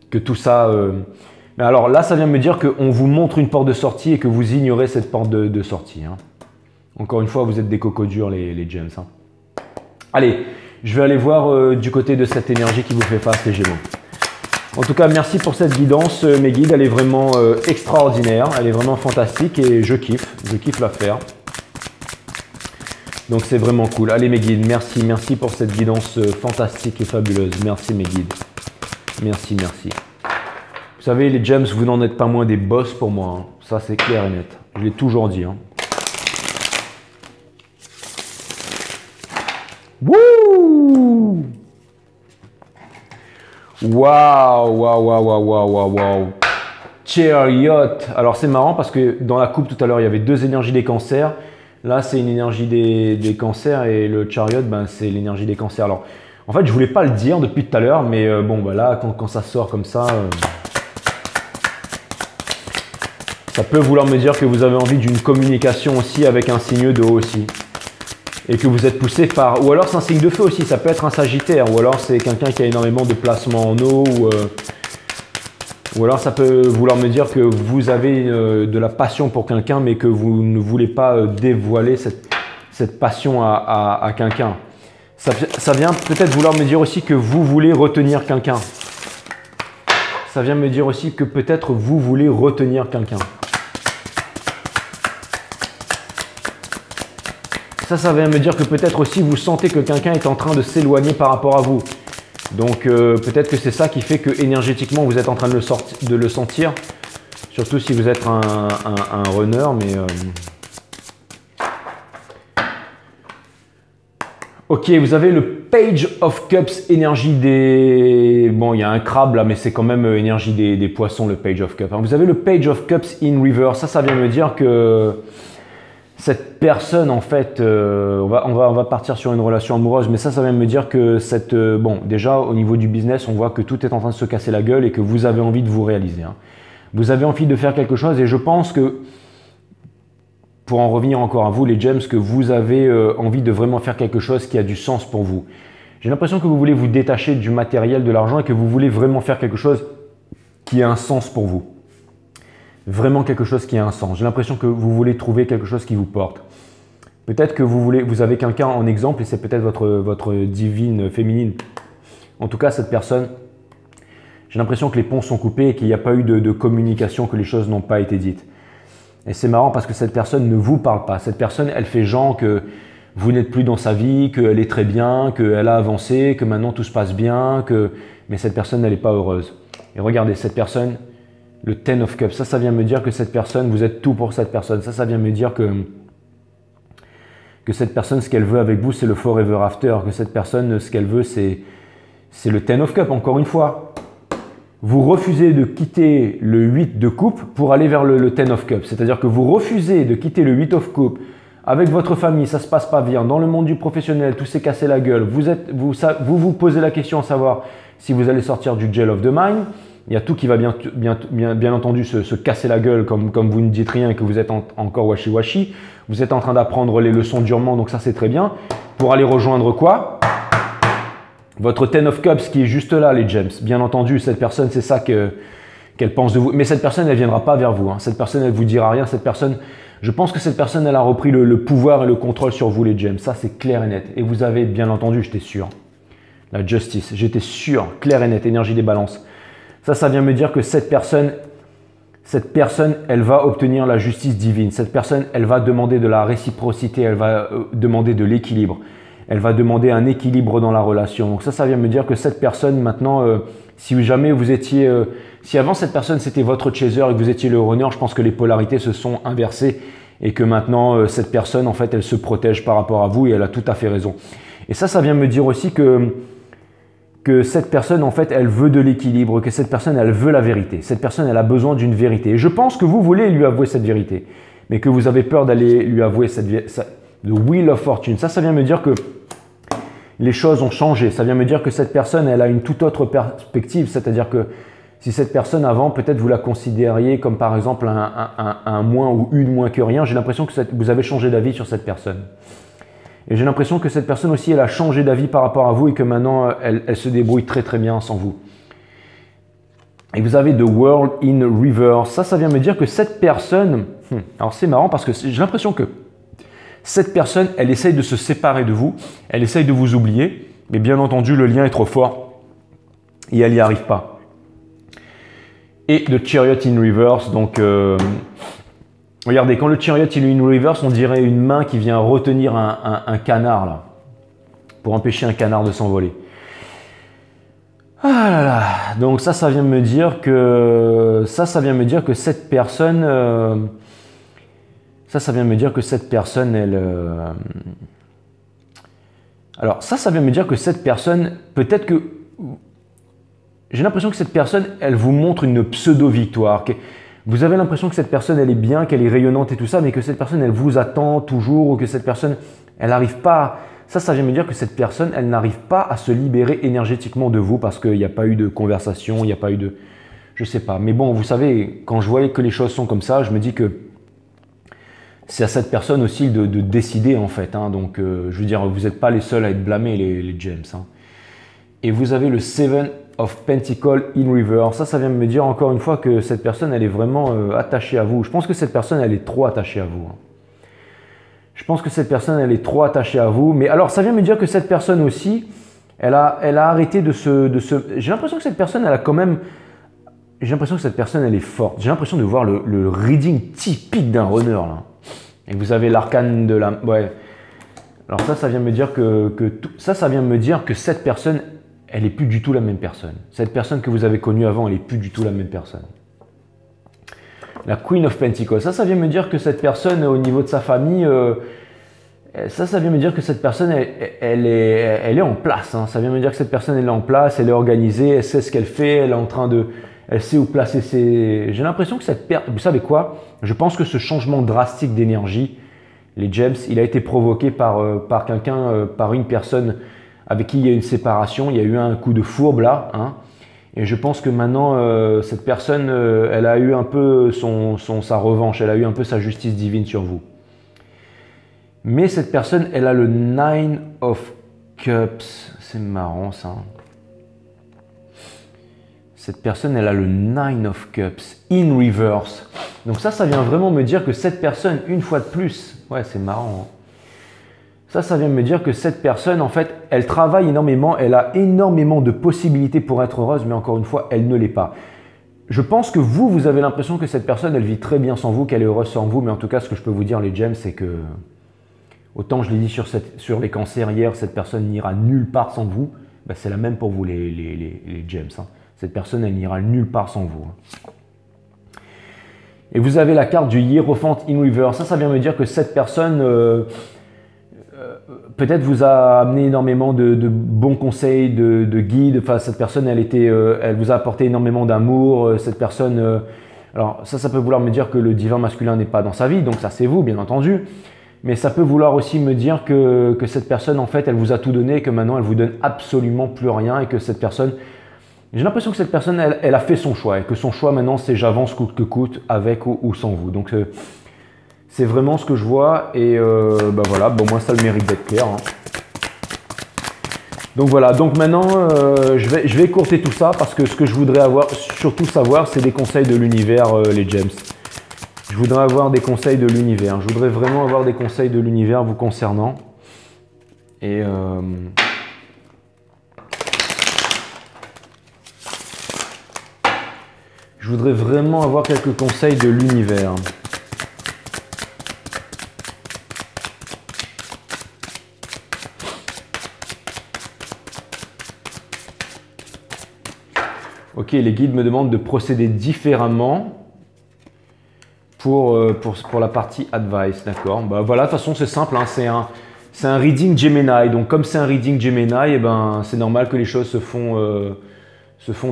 que tout ça... Mais alors là, ça vient me dire qu'on vous montre une porte de sortie et que vous ignorez cette porte de sortie. Hein. Encore une fois, vous êtes des cocos durs les gems. Hein. Allez, je vais aller voir du côté de cette énergie qui vous fait face, les Gémeaux. En tout cas, merci pour cette guidance, mes guides. Elle est vraiment extraordinaire, elle est vraiment fantastique et je kiffe la faire. Donc c'est vraiment cool. Allez mes guides, merci pour cette guidance fantastique et fabuleuse. Merci mes guides. Merci. Vous savez, les gems, vous n'en êtes pas moins des boss pour moi. Hein. Ça, c'est clair et net. Je l'ai toujours dit. Hein. Wouh! Waouh! Chariot. Alors, c'est marrant parce que dans la coupe tout à l'heure, il y avait deux énergies des cancers. Là, c'est une énergie des cancers et le chariot, ben, c'est l'énergie des cancers. Alors, en fait, je voulais pas le dire depuis tout à l'heure, mais bon, ben là, quand ça sort comme ça... Ça peut vouloir me dire que vous avez envie d'une communication aussi avec un signe de haut aussi. Et que vous êtes poussé par... Ou alors c'est un signe de feu aussi, ça peut être un sagittaire. Ou alors c'est quelqu'un qui a énormément de placements en eau. Ou alors ça peut vouloir me dire que vous avez de la passion pour quelqu'un mais que vous ne voulez pas dévoiler cette passion à quelqu'un. Ça vient peut-être vouloir me dire aussi que vous voulez retenir quelqu'un. Ça vient me dire aussi que peut-être vous voulez retenir quelqu'un. Ça vient me dire que peut-être aussi vous sentez que quelqu'un est en train de s'éloigner par rapport à vous. Donc peut-être que c'est ça qui fait que énergétiquement vous êtes en train de le sentir. Surtout si vous êtes un runner. Mais ok, vous avez le Page of Cups, énergie des... Bon, il y a un crabe là, mais c'est quand même énergie des poissons, le Page of Cups. Vous avez le Page of Cups in reverse. Ça vient me dire que... Cette personne, en fait, on va partir sur une relation amoureuse, mais ça vient me dire que bon, déjà, au niveau du business, on voit que tout est en train de se casser la gueule et que vous avez envie de vous réaliser. Hein. Vous avez envie de faire quelque chose et je pense que, pour en revenir encore à vous, les gems, que vous avez envie de vraiment faire quelque chose qui a du sens pour vous. J'ai l'impression que vous voulez vous détacher du matériel, de l'argent et que vous voulez vraiment faire quelque chose qui a un sens pour vous. Vraiment quelque chose qui a un sens. J'ai l'impression que vous voulez trouver quelque chose qui vous porte. Peut-être que vous avez quelqu'un en exemple et c'est peut-être votre divine féminine. En tout cas, cette personne, j'ai l'impression que les ponts sont coupés et qu'il n'y a pas eu de communication, que les choses n'ont pas été dites. Et c'est marrant parce que cette personne ne vous parle pas. Cette personne, elle fait genre que vous n'êtes plus dans sa vie, qu'elle est très bien, qu'elle a avancé, que maintenant tout se passe bien, mais cette personne, elle n'est pas heureuse. Et regardez, cette personne... Le Ten of Cups, ça vient me dire que cette personne, vous êtes tout pour cette personne. Ça vient me dire que cette personne, ce qu'elle veut avec vous, c'est le forever after. Que cette personne, ce qu'elle veut, c'est le Ten of Cups, encore une fois. Vous refusez de quitter le 8 de coupe pour aller vers le Ten of Cups. C'est-à-dire que vous refusez de quitter le 8 of coupe avec votre famille, ça ne se passe pas bien. Dans le monde du professionnel, tout s'est cassé la gueule. Vous posez la question à savoir si vous allez sortir du jail of the mind. Il y a tout qui va bien entendu se casser la gueule comme vous ne dites rien et que vous êtes encore washi-washi. Vous êtes en train d'apprendre les leçons durement, donc ça c'est très bien. Pour aller rejoindre quoi? Votre Ten of Cups qui est juste là, les gems. Bien entendu, cette personne, c'est ça qu'elle pense de vous. Mais cette personne, elle ne viendra pas vers vous. Hein. Cette personne, elle ne vous dira rien. Cette personne, je pense que cette personne, elle a repris le pouvoir et le contrôle sur vous, les gems. Ça, c'est clair et net. Et vous avez bien entendu, j'étais sûr. La justice, j'étais sûr, clair et net, énergie des balances. Ça vient me dire que cette personne, elle va obtenir la justice divine. Cette personne, elle va demander de la réciprocité, elle va demander de l'équilibre. Elle va demander un équilibre dans la relation. Donc ça vient me dire que cette personne, maintenant, si jamais vous étiez... si avant cette personne, c'était votre chaser et que vous étiez le runner, je pense que les polarités se sont inversées et que maintenant, cette personne, en fait, elle se protège par rapport à vous et elle a tout à fait raison. Et ça vient me dire aussi que cette personne, en fait, elle veut de l'équilibre, que cette personne, elle veut la vérité. Cette personne, elle a besoin d'une vérité. Et je pense que vous voulez lui avouer cette vérité, mais que vous avez peur d'aller lui avouer The Wheel of Fortune. Ça vient me dire que les choses ont changé. Ça vient me dire que cette personne, elle a une toute autre perspective. C'est-à-dire que si cette personne avant, peut-être vous la considériez comme par exemple un moins ou une moins que rien, j'ai l'impression que vous avez changé d'avis sur cette personne. Et j'ai l'impression que cette personne aussi, elle a changé d'avis par rapport à vous et que maintenant, elle se débrouille très très bien sans vous. Et vous avez The World in Reverse. Ça vient me dire que cette personne, alors c'est marrant parce que j'ai l'impression que cette personne, elle essaye de se séparer de vous, elle essaye de vous oublier, mais bien entendu, le lien est trop fort et elle n'y arrive pas. Et The Chariot in Reverse, donc regardez, quand le Chariot il est in Reverse, on dirait une main qui vient retenir un canard là, pour empêcher un canard de s'envoler. Ah là là, donc ça vient me dire que ça vient me dire que cette personne, ça vient me dire que cette personne, elle, alors ça vient me dire que cette personne, peut-être que j'ai l'impression que cette personne, elle vous montre une pseudo-victoire. Vous avez l'impression que cette personne, elle est bien, qu'elle est rayonnante et tout ça, mais que cette personne, elle vous attend toujours, ou que cette personne, elle n'arrive pas. Ça vient me dire que cette personne, elle n'arrive pas à se libérer énergétiquement de vous parce qu'il n'y a pas eu de conversation, il n'y a pas eu de... Je sais pas. Mais bon, vous savez, quand je voyais que les choses sont comme ça, je me dis que c'est à cette personne aussi de décider en fait. Hein. Donc, je veux dire, vous n'êtes pas les seuls à être blâmés, les James. Hein. Et vous avez le Seven of Pentacles in Reverse. Ça vient me dire encore une fois que cette personne, elle est vraiment attachée à vous. Je pense que cette personne, elle est trop attachée à vous. Hein. Je pense que cette personne, elle est trop attachée à vous. Mais alors, ça vient me dire que cette personne aussi, elle a arrêté de se... J'ai l'impression que cette personne, elle a quand même... J'ai l'impression que cette personne, elle est forte. J'ai l'impression de voir le reading typique d'un runner, là. Et vous avez l'arcane de la... Ouais. Alors ça vient me dire ça vient me dire que cette personne, elle n'est plus du tout la même personne. Cette personne que vous avez connue avant, elle n'est plus du tout la même personne. La Queen of Pentacles, ça vient me dire que cette personne, au niveau de sa famille, ça vient me dire que cette personne, elle est en place. Hein. Ça vient me dire que cette personne, elle est en place, elle est organisée, elle sait ce qu'elle fait, elle est en train de... Elle sait où placer ses... J'ai l'impression que cette personne... Vous savez quoi? Je pense que ce changement drastique d'énergie, les James, il a été provoqué par quelqu'un, par une personne avec qui il y a une séparation. Il y a eu un coup de fourbe là. Hein. Et je pense que maintenant, cette personne, elle a eu un peu sa revanche, elle a eu un peu sa justice divine sur vous. Mais cette personne, elle a le Nine of Cups. C'est marrant ça. Cette personne, elle a le Nine of Cups in reverse. Donc ça vient vraiment me dire que cette personne, une fois de plus, ouais, c'est marrant. Hein. Ça vient me dire que cette personne, en fait, elle travaille énormément, elle a énormément de possibilités pour être heureuse, mais encore une fois, elle ne l'est pas. Je pense que vous avez l'impression que cette personne, elle vit très bien sans vous, qu'elle est heureuse sans vous, mais en tout cas, ce que je peux vous dire, les James, c'est que, autant je l'ai dit sur les cancers hier, cette personne n'ira nulle part sans vous, ben, c'est la même pour vous, les James. Hein. Cette personne, elle n'ira nulle part sans vous. Hein. Et vous avez la carte du Hierophant in Reverse. Ça vient me dire que cette personne... peut-être vous a amené énormément de bons conseils, de guides. Enfin, cette personne, elle vous a apporté énormément d'amour. Cette personne, alors ça peut vouloir me dire que le divin masculin n'est pas dans sa vie, donc ça c'est vous, bien entendu. Mais ça peut vouloir aussi me dire que cette personne, en fait, elle vous a tout donné et que maintenant, elle vous donne absolument plus rien et que cette personne, j'ai l'impression que cette personne, elle a fait son choix et que son choix maintenant, c'est j'avance coûte que coûte, avec ou sans vous. Donc, c'est vraiment ce que je vois et bah voilà, bon moi ça le mérite d'être clair. Hein. Donc voilà, donc maintenant je vais écourter tout ça parce que ce que je voudrais surtout savoir, c'est des conseils de l'univers, les James. Je voudrais avoir des conseils de l'univers. Je voudrais vraiment avoir des conseils de l'univers vous concernant. Et je voudrais vraiment avoir quelques conseils de l'univers. Ok, les guides me demandent de procéder différemment pour la partie advice, d'accord. Bah voilà, de toute façon c'est simple, hein, c'est un reading Gemini. Donc comme c'est un reading Gemini, eh ben, c'est normal que les choses se font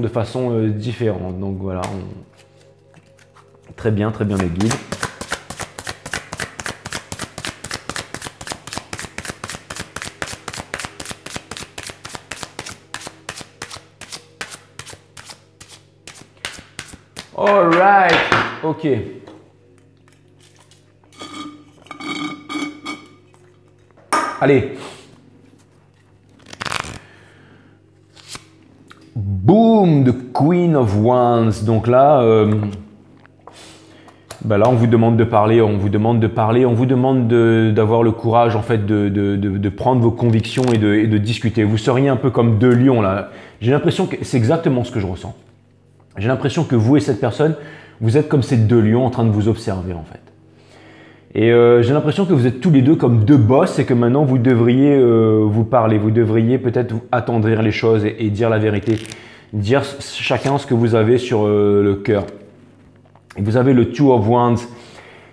de façon différente. Donc voilà, très bien les guides. Alright, ok. Allez. Boom, the Queen of Wands. Donc là, là, on vous demande de parler, on vous demande d'avoir le courage en fait de prendre vos convictions et de discuter. Vous seriez un peu comme deux lions là. J'ai l'impression que c'est exactement ce que je ressens. J'ai l'impression que vous et cette personne, vous êtes comme ces deux lions en train de vous observer en fait. Et j'ai l'impression que vous êtes tous les deux comme deux boss et que maintenant vous devriez vous parler, vous devriez peut-être attendrir les choses et dire la vérité, dire chacun ce que vous avez sur le cœur. Et vous avez le Two of Wands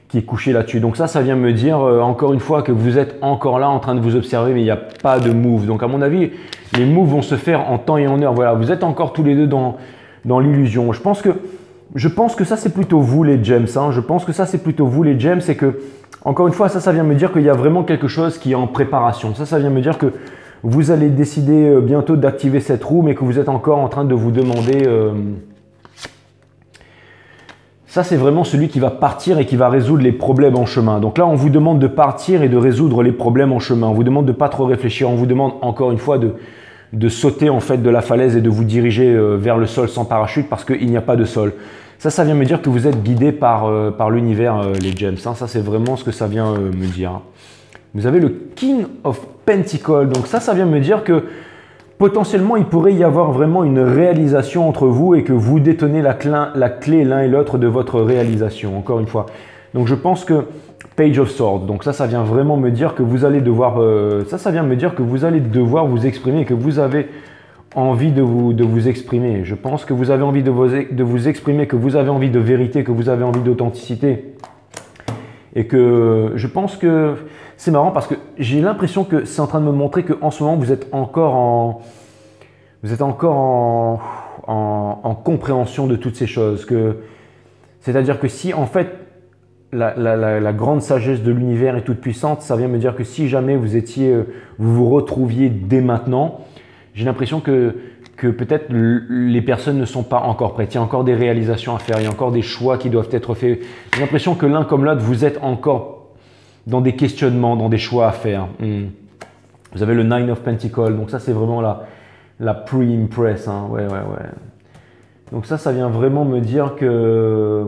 qui est couché là-dessus. Donc ça vient me dire encore une fois que vous êtes encore là en train de vous observer, mais il n'y a pas de move. Donc à mon avis, les moves vont se faire en temps et en heure. Voilà, vous êtes encore tous les deux dans l'illusion. Je pense que ça c'est plutôt vous les gems. Hein. Je pense que ça c'est plutôt vous les gems. C'est que, encore une fois, ça vient me dire qu'il y a vraiment quelque chose qui est en préparation. Ça vient me dire que vous allez décider bientôt d'activer cette roue, mais que vous êtes encore en train de vous demander… Ça, c'est vraiment celui qui va partir et qui va résoudre les problèmes en chemin. Donc là, on vous demande de partir et de résoudre les problèmes en chemin. On vous demande de ne pas trop réfléchir. On vous demande encore une fois de sauter en fait de la falaise et de vous diriger vers le sol sans parachute parce qu'il n'y a pas de sol. Ça vient me dire que vous êtes guidé par l'univers, les gems. Ça, c'est vraiment ce que ça vient me dire. Vous avez le King of Pentacles. Donc ça vient me dire que potentiellement, il pourrait y avoir vraiment une réalisation entre vous et que vous détenez la clé l'un et l'autre de votre réalisation, encore une fois. Donc, je pense que Page of Swords, donc ça vient vraiment me dire que vous allez devoir, ça vient me dire que vous allez devoir vous exprimer et que vous avez envie de vous exprimer. Je pense que vous avez envie de vous exprimer, que vous avez envie de vérité, que vous avez envie d'authenticité. Et que je pense que c'est marrant parce que j'ai l'impression que c'est en train de me montrer qu'en ce moment, vous êtes encore en compréhension de toutes ces choses. C'est-à-dire que si en fait, la grande sagesse de l'univers est toute puissante, ça vient me dire que si jamais vous vous retrouviez dès maintenant, j'ai l'impression que peut-être les personnes ne sont pas encore prêtes. Il y a encore des réalisations à faire, il y a encore des choix qui doivent être faits. J'ai l'impression que l'un comme l'autre, vous êtes encore dans des questionnements, dans des choix à faire. Vous avez le Nine of Pentacles, donc ça c'est vraiment la pre-impress. Hein. Ouais. Donc ça vient vraiment me dire que…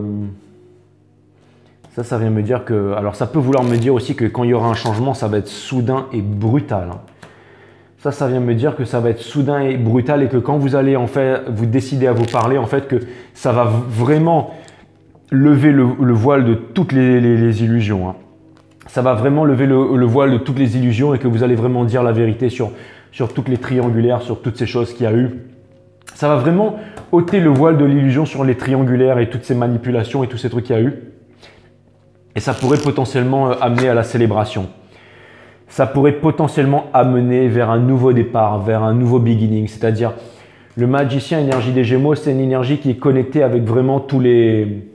Ça vient me dire que… Alors ça peut vouloir me dire aussi que quand il y aura un changement, ça va être soudain et brutal. Hein. Ça vient me dire que ça va être soudain et brutal et que quand vous allez en fait vous décider à vous parler, en fait que ça va vraiment lever le voile de toutes les illusions. Hein. Ça va vraiment lever le voile de toutes les illusions et que vous allez vraiment dire la vérité sur toutes les triangulaires, sur toutes ces choses qu'il y a eu. Ça va vraiment ôter le voile de l'illusion sur les triangulaires et toutes ces manipulations et tous ces trucs qu'il y a eu. Et ça pourrait potentiellement amener à la célébration. Ça pourrait potentiellement amener vers un nouveau départ, vers un nouveau beginning. C'est-à-dire, le magicien énergie des Gémeaux, c'est une énergie qui est connectée avec vraiment tous les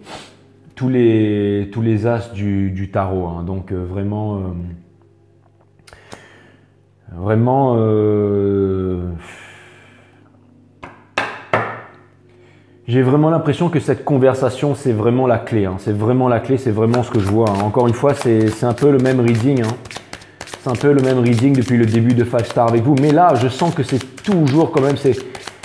as du tarot. Hein. Donc vraiment, j'ai vraiment l'impression que cette conversation, c'est vraiment la clé. Hein. C'est vraiment la clé, c'est vraiment ce que je vois. Hein. Encore une fois, c'est un peu le même reading. Hein. C'est un peu le même reading depuis le début de 5 Star avec vous. Mais là, je sens que c'est toujours quand même…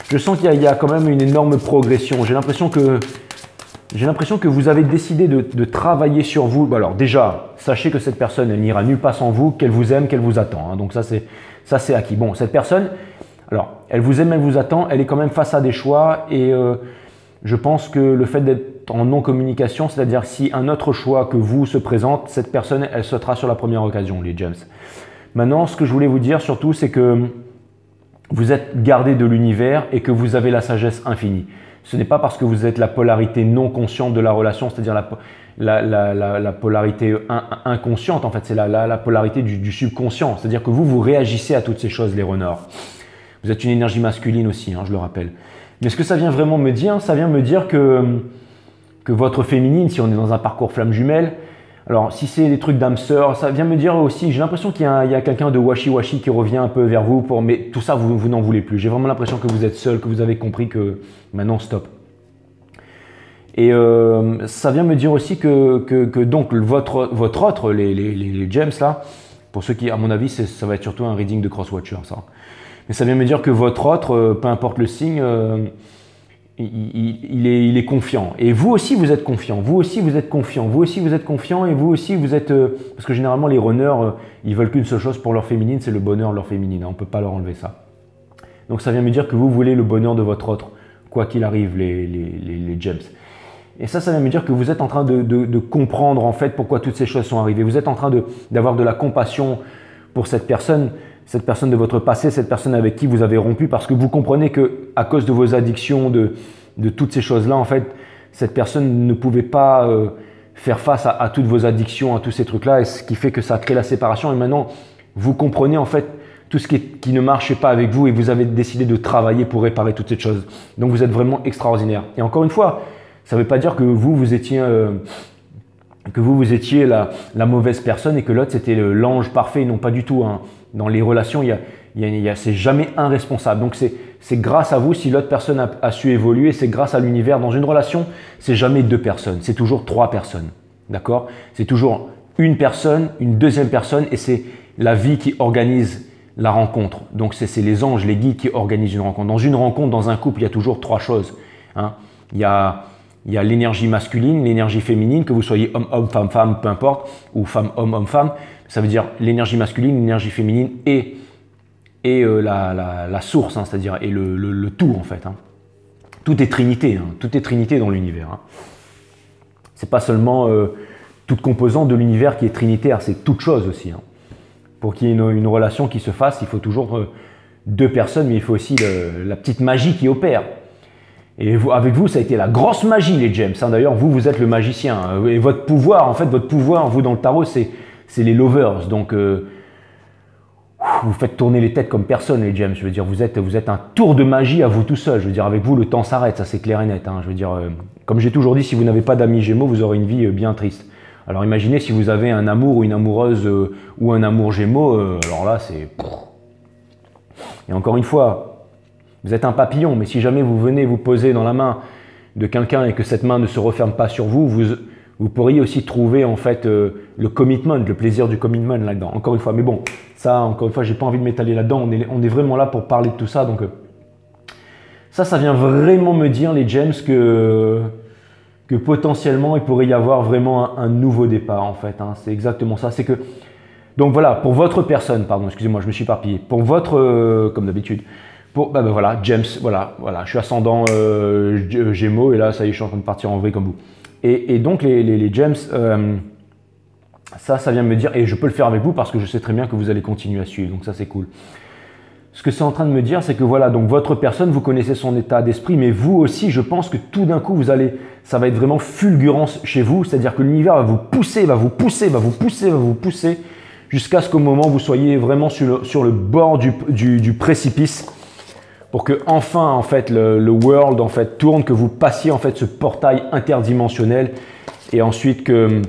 Je sens qu'il y a quand même une énorme progression. J'ai l'impression que vous avez décidé de travailler sur vous. Alors déjà, sachez que cette personne, elle n'ira nulle part sans vous, qu'elle vous aime, qu'elle vous attend. Hein. Donc ça, c'est acquis. Bon, cette personne, alors, elle vous aime, elle vous attend. Elle est quand même face à des choix et… je pense que le fait d'être en non-communication, c'est-à-dire si un autre choix que vous se présente, cette personne, elle sautera sur la première occasion, les gems. Maintenant, ce que je voulais vous dire surtout, c'est que vous êtes gardé de l'univers et que vous avez la sagesse infinie. Ce n'est pas parce que vous êtes la polarité non consciente de la relation, c'est-à-dire la polarité inconsciente, en fait, c'est la polarité du subconscient. C'est-à-dire que vous réagissez à toutes ces choses, les renards. Vous êtes une énergie masculine aussi, hein, je le rappelle. Mais ce que ça vient vraiment me dire, ça vient me dire que votre féminine, si on est dans un parcours flamme jumelle, alors si c'est des trucs d'âme sœur, ça vient me dire aussi, j'ai l'impression qu'il y a quelqu'un de washi-washi qui revient un peu vers vous, mais tout ça, vous n'en voulez plus. J'ai vraiment l'impression que vous êtes seul, que vous avez compris que maintenant, stop. Et ça vient me dire aussi que donc votre autre, les gems là, pour ceux qui, à mon avis, ça va être surtout un reading de Crosswatcher, ça. Mais ça vient me dire que votre autre, peu importe le signe, il est confiant. Et vous aussi, vous êtes confiant. Vous aussi, vous êtes confiant. Vous aussi, vous êtes confiant. Et vous aussi, vous êtes... parce que généralement, les runners, ils veulent qu'une seule chose pour leur féminine, c'est le bonheur de leur féminine. On ne peut pas leur enlever ça. Donc, ça vient me dire que vous voulez le bonheur de votre autre, quoi qu'il arrive, les gems. Et ça vient me dire que vous êtes en train de comprendre, en fait, pourquoi toutes ces choses sont arrivées. Vous êtes en train d'avoir de la compassion pour cette personne de votre passé, cette personne avec qui vous avez rompu, parce que vous comprenez que à cause de vos addictions, de toutes ces choses-là, en fait, cette personne ne pouvait pas faire face à toutes vos addictions, à tous ces trucs-là, et ce qui fait que ça crée la séparation. Et maintenant, vous comprenez en fait tout ce qui ne marchait pas avec vous, et vous avez décidé de travailler pour réparer toutes ces choses. Donc vous êtes vraiment extraordinaire. Et encore une fois, ça ne veut pas dire que vous étiez la mauvaise personne et que l'autre c'était l'ange parfait. Non, pas du tout, hein. Dans les relations, c'est jamais un responsable. Donc c'est grâce à vous si l'autre personne a su évoluer, c'est grâce à l'univers. Dans une relation, c'est jamais 2 personnes, c'est toujours 3 personnes. D'accord? C'est toujours une personne, une deuxième personne, et c'est la vie qui organise la rencontre. Donc c'est les anges, les guides qui organisent une rencontre. Dans une rencontre, dans un couple, il y a toujours 3 choses. Hein. Il y a l'énergie masculine, l'énergie féminine, que vous soyez homme-homme, femme-femme, peu importe, ou femme-homme, homme-femme. Ça veut dire l'énergie masculine, l'énergie féminine et la source, hein, c'est-à-dire et le tout en fait. Hein. Tout est trinité, hein, tout est trinité dans l'univers. Hein. C'est pas seulement toute composante de l'univers qui est trinitaire, c'est toute chose aussi. Hein. Pour qu'il y ait une relation qui se fasse, il faut toujours 2 personnes, mais il faut aussi la petite magie qui opère. Et avec vous, ça a été la grosse magie, les gems. Hein. D'ailleurs, vous êtes le magicien. Hein. Et votre pouvoir, en fait, vous dans le tarot, c'est les lovers. Donc, vous faites tourner les têtes comme personne, les gems. Je veux dire, vous êtes un tour de magie à vous tout seul. Je veux dire, avec vous, le temps s'arrête. Ça, c'est clair et net. Hein. Je veux dire, comme j'ai toujours dit, si vous n'avez pas d'amis gémeaux, vous aurez une vie bien triste. Alors, imaginez si vous avez un amour ou une amoureuse ou un amour gémeaux. Alors là, c'est... Et encore une fois... Vous êtes un papillon, mais si jamais vous venez vous poser dans la main de quelqu'un et que cette main ne se referme pas sur vous, vous pourriez aussi trouver en fait le commitment, le plaisir du commitment là-dedans. Encore une fois, mais bon, ça, encore une fois, j'ai pas envie de m'étaler là-dedans. On est vraiment là pour parler de tout ça. Donc ça vient vraiment me dire, les gems, que potentiellement il pourrait y avoir vraiment un nouveau départ en fait. Hein. C'est exactement ça. C'est que donc voilà, pour votre personne, pardon, excusez-moi, je me suis éparpillé. Pour votre, comme d'habitude. Voilà, James, voilà, je suis ascendant Gémeaux et là, ça y est, je suis en train de partir en vrai comme vous. Et donc, les James, ça vient me dire, et je peux le faire avec vous parce que je sais très bien que vous allez continuer à suivre, donc ça, c'est cool. Ce que c'est en train de me dire, c'est que voilà, donc votre personne, vous connaissez son état d'esprit, mais vous aussi, je pense que tout d'un coup, ça va être vraiment fulgurance chez vous, c'est-à-dire que l'univers va vous pousser, jusqu'à ce qu'au moment où vous soyez vraiment sur le bord du précipice, pour que enfin en fait le world en fait tourne, que vous passiez en fait ce portail interdimensionnel et ensuite que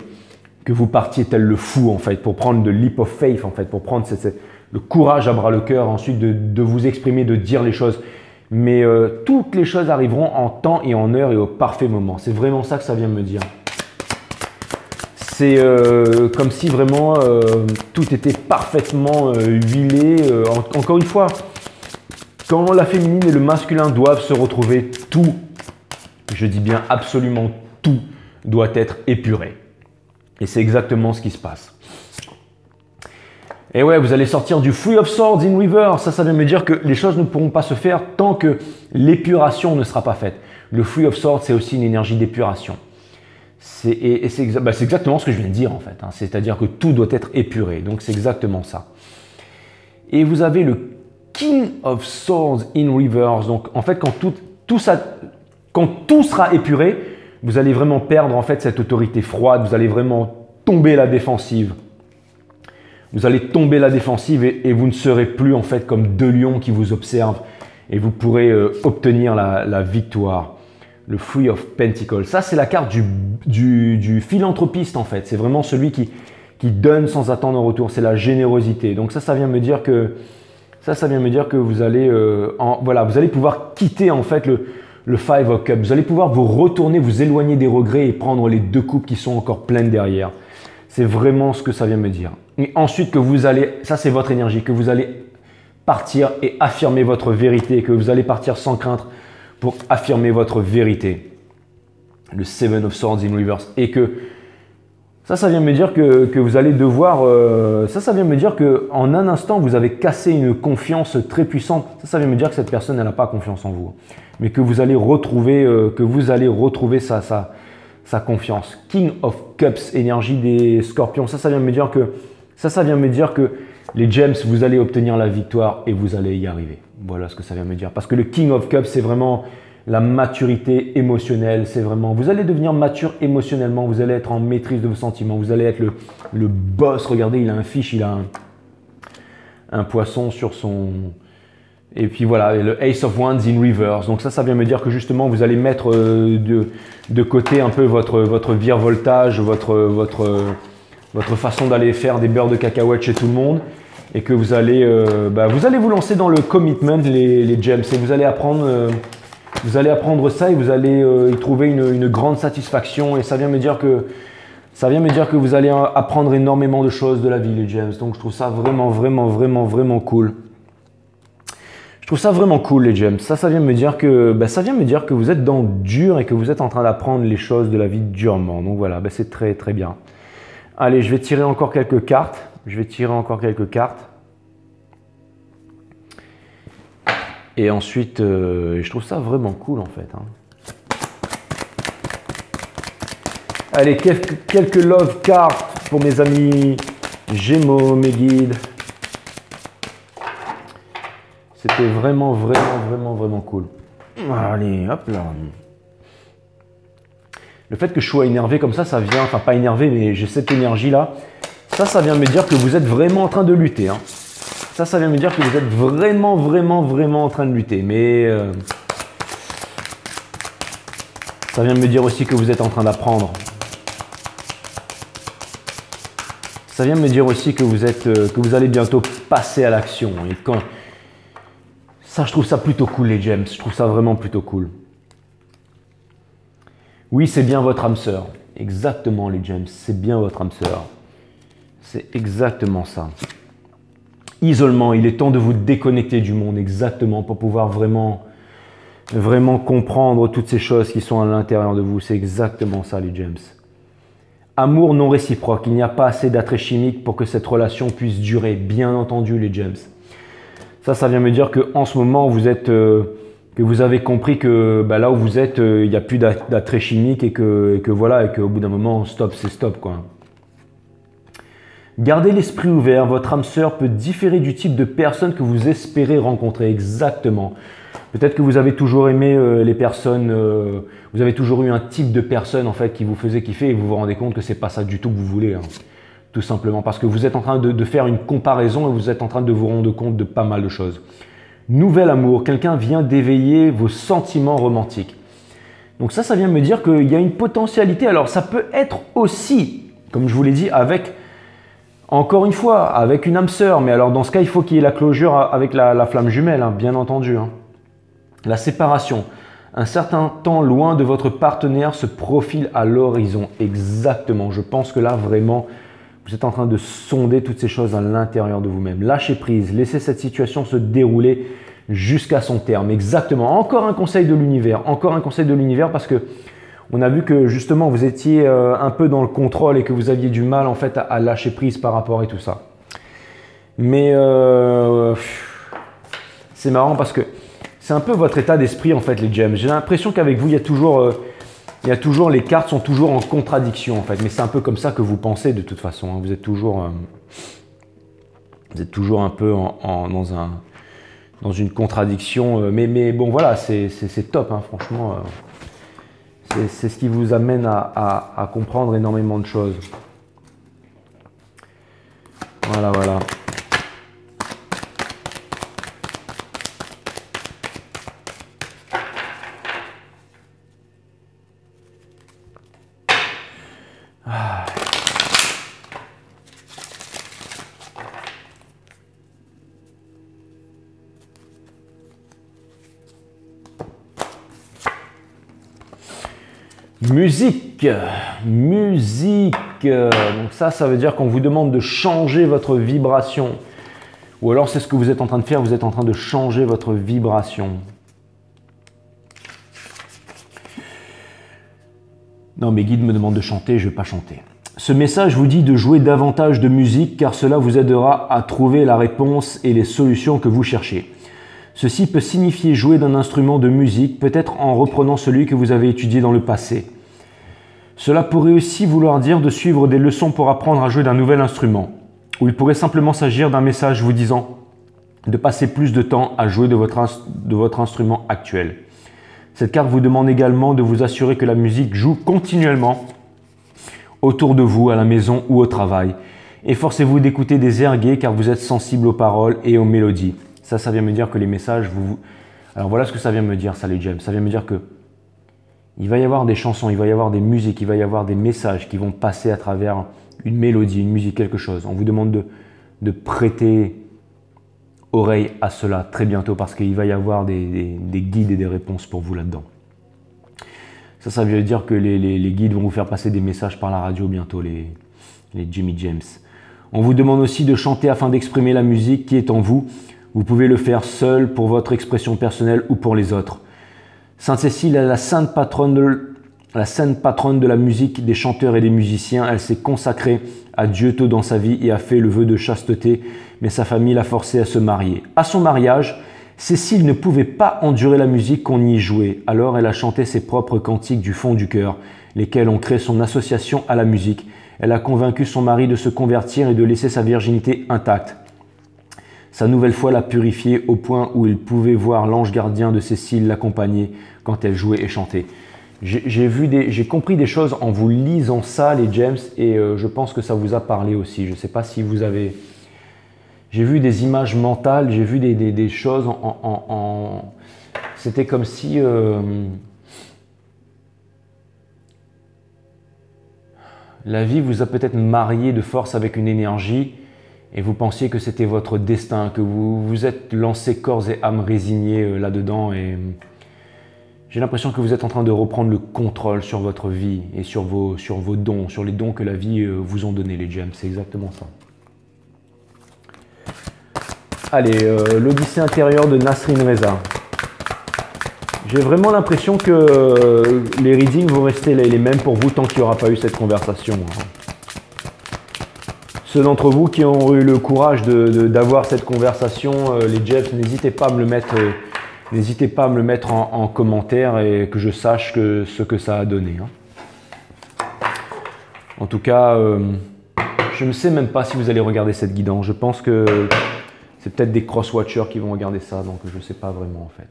vous partiez tel le fou en fait pour prendre de leap of faith en fait, pour prendre le courage à bras le cœur, ensuite de vous exprimer, de dire les choses. Mais toutes les choses arriveront en temps et en heure et au parfait moment. C'est vraiment ça que ça vient me dire. C'est comme si vraiment tout était parfaitement huilé. Encore une fois, quand la féminine et le masculin doivent se retrouver, tout, je dis bien absolument tout, doit être épuré. Et c'est exactement ce qui se passe. Et ouais, vous allez sortir du Three of Swords in Reverse. Ça vient me dire que les choses ne pourront pas se faire tant que l'épuration ne sera pas faite. Le Three of Swords, c'est aussi une énergie d'épuration. C'est exactement ce que je viens de dire en fait. Hein. C'est-à-dire que tout doit être épuré. Donc c'est exactement ça. Et vous avez le King of Swords in Reverse. Donc en fait, quand tout sera épuré, vous allez vraiment perdre en fait cette autorité froide. Vous allez vraiment tomber la défensive. Vous allez tomber la défensive et vous ne serez plus en fait comme 2 lions qui vous observent et vous pourrez obtenir la victoire. Le Three of Pentacles. Ça, c'est la carte du philanthropiste en fait. C'est vraiment celui qui donne sans attendre en retour. C'est la générosité. Donc ça vient me dire que vous allez, vous allez pouvoir quitter en fait le Five of Cups. Vous allez pouvoir vous retourner, vous éloigner des regrets et prendre les 2 coupes qui sont encore pleines derrière. C'est vraiment ce que ça vient me dire. Et ensuite que vous allez, ça c'est votre énergie, que vous allez partir et affirmer votre vérité, que vous allez partir sans crainte pour affirmer votre vérité. Le Seven of Swords in Reverse. Et que ça vient me dire que vous allez devoir, ça vient me dire qu'en un instant, vous avez cassé une confiance très puissante. Ça vient me dire que cette personne, elle n'a pas confiance en vous. Mais que vous allez retrouver, sa confiance. King of Cups, énergie des scorpions. Ça vient me dire que les gems, vous allez obtenir la victoire et vous allez y arriver. Voilà ce que ça vient me dire. Parce que le King of Cups, c'est vraiment la maturité émotionnelle. C'est vraiment, vous allez devenir mature émotionnellement. Vous allez être en maîtrise de vos sentiments. Vous allez être le boss. Regardez, il a un fish, il a un poisson sur son... Et puis voilà, le Ace of Wands in Reverse. Donc ça vient me dire que justement, vous allez mettre de côté un peu votre virevoltage, votre façon d'aller faire des beurres de cacahuètes chez tout le monde. Et que vous allez vous lancer dans le commitment, les gems. Et vous allez apprendre ça et vous allez y trouver une grande satisfaction. Et ça vient me dire que vous allez apprendre énormément de choses de la vie, les gems. Donc je trouve ça vraiment, vraiment, vraiment, vraiment cool. Je trouve ça vraiment cool, les gems. Ça vient me dire que vous êtes dans le dur et que vous êtes en train d'apprendre les choses de la vie durement. Donc voilà, c'est très, très bien. Allez, je vais tirer encore quelques cartes. Et ensuite, je trouve ça vraiment cool en fait. Allez, quelques love cards pour mes amis Gémeaux, mes guides. C'était vraiment, vraiment, vraiment, vraiment cool. Allez, hop là. Le fait que je sois énervé comme ça vient, enfin pas énervé, mais j'ai cette énergie-là. Ça vient me dire que vous êtes vraiment en train de lutter. Ça vient me dire que vous êtes vraiment, vraiment, vraiment en train de lutter. Mais ça vient me dire aussi que vous êtes en train d'apprendre. Ça vient me dire aussi que vous allez bientôt passer à l'action. Et quand ça, je trouve ça plutôt cool, les gems. Je trouve ça vraiment plutôt cool. Oui, c'est bien votre âme sœur. Exactement, les gems. C'est bien votre âme sœur. C'est exactement ça. Isolement, il est temps de vous déconnecter du monde, exactement, pour pouvoir vraiment, vraiment comprendre toutes ces choses qui sont à l'intérieur de vous. C'est exactement ça, les gems. Amour non réciproque. Il n'y a pas assez d'attrait chimique pour que cette relation puisse durer. Bien entendu, les gems. Ça vient me dire qu'en ce moment, que vous avez compris que là où vous êtes, il n'y a plus d'attrait chimique et qu'au bout d'un moment, stop, c'est stop, quoi. Gardez l'esprit ouvert, votre âme sœur peut différer du type de personne que vous espérez rencontrer, exactement. Peut-être que vous avez toujours aimé les personnes, vous avez toujours eu un type de personne en fait qui vous faisait kiffer et vous vous rendez compte que c'est pas ça du tout que vous voulez. Tout simplement parce que vous êtes en train de faire une comparaison et vous êtes en train de vous rendre compte de pas mal de choses. Nouvel amour, quelqu'un vient d'éveiller vos sentiments romantiques. Donc ça vient me dire qu'il y a une potentialité. Alors ça peut être aussi, comme je vous l'ai dit, encore une fois, avec une âme sœur. Mais alors dans ce cas, il faut qu'il y ait la closure avec la flamme jumelle, bien entendu. La séparation. Un certain temps loin de votre partenaire se profile à l'horizon. Exactement. Je pense que là, vraiment, vous êtes en train de sonder toutes ces choses à l'intérieur de vous-même. Lâchez prise. Laissez cette situation se dérouler jusqu'à son terme. Exactement. Encore un conseil de l'univers. Encore un conseil de l'univers parce que on a vu que justement vous étiez un peu dans le contrôle et que vous aviez du mal en fait à lâcher prise par rapport à tout ça. Mais c'est marrant parce que c'est un peu votre état d'esprit en fait, les gems. J'ai l'impression qu'avec vous, il y a toujours les cartes sont toujours en contradiction en fait. Mais c'est un peu comme ça que vous pensez de toute façon. Vous êtes toujours un peu dans une contradiction. Mais bon voilà, c'est top franchement. C'est ce qui vous amène à comprendre énormément de choses. Voilà. Musique. Musique. Donc ça veut dire qu'on vous demande de changer votre vibration. Ou alors c'est ce que vous êtes en train de faire, vous êtes en train de changer votre vibration. Non, mes guides me demandent de chanter, je ne vais pas chanter. Ce message vous dit de jouer davantage de musique car cela vous aidera à trouver la réponse et les solutions que vous cherchez. Ceci peut signifier jouer d'un instrument de musique, peut-être en reprenant celui que vous avez étudié dans le passé. Cela pourrait aussi vouloir dire de suivre des leçons pour apprendre à jouer d'un nouvel instrument. Ou il pourrait simplement s'agir d'un message vous disant de passer plus de temps à jouer de votre instrument actuel. Cette carte vous demande également de vous assurer que la musique joue continuellement autour de vous, à la maison ou au travail. Efforcez-vous d'écouter des airs gais car vous êtes sensible aux paroles et aux mélodies. Ça vient me dire que les messages Alors voilà ce que ça vient me dire, ça les gems. Ça vient me dire que il va y avoir des chansons, il va y avoir des musiques, il va y avoir des messages qui vont passer à travers une mélodie, une musique, quelque chose. On vous demande de prêter oreille à cela très bientôt parce qu'il va y avoir des guides et des réponses pour vous là-dedans. Ça veut dire que les guides vont vous faire passer des messages par la radio bientôt, les Jimmy James. On vous demande aussi de chanter afin d'exprimer la musique qui est en vous. Vous pouvez le faire seul pour votre expression personnelle ou pour les autres. Sainte Cécile est la sainte patronne de la musique, des chanteurs et des musiciens. Elle s'est consacrée à Dieu tôt dans sa vie et a fait le vœu de chasteté, mais sa famille l'a forcée à se marier. À son mariage, Cécile ne pouvait pas endurer la musique qu'on y jouait, alors elle a chanté ses propres cantiques du fond du cœur, lesquels ont créé son association à la musique. Elle a convaincu son mari de se convertir et de laisser sa virginité intacte. Sa nouvelle foi l'a purifiée au point où il pouvait voir l'ange gardien de Cécile l'accompagner quand elle jouait et chantait. J'ai compris des choses en vous lisant ça, les James, et je pense que ça vous a parlé aussi. Je ne sais pas si vous avez... J'ai vu des images mentales, j'ai vu des choses C'était comme si... La vie vous a peut-être marié de force avec une énergie et vous pensiez que c'était votre destin, que vous vous êtes lancé corps et âme résignés là-dedans et j'ai l'impression que vous êtes en train de reprendre le contrôle sur votre vie et sur vos dons, sur les dons que la vie vous ont donnés, les gems. C'est exactement ça. Allez, l'Odyssée intérieure de Nasrin Reza. J'ai vraiment l'impression que les readings vont rester les mêmes pour vous tant qu'il n'y aura pas eu cette conversation. Ceux d'entre vous qui ont eu le courage d'avoir cette conversation, les Jeffs, n'hésitez pas à me le mettre, en commentaire et que je sache ce que ça a donné. En tout cas, je ne sais même pas si vous allez regarder cette guidance. Je pense que c'est peut-être des cross-watchers qui vont regarder ça, donc je ne sais pas vraiment en fait.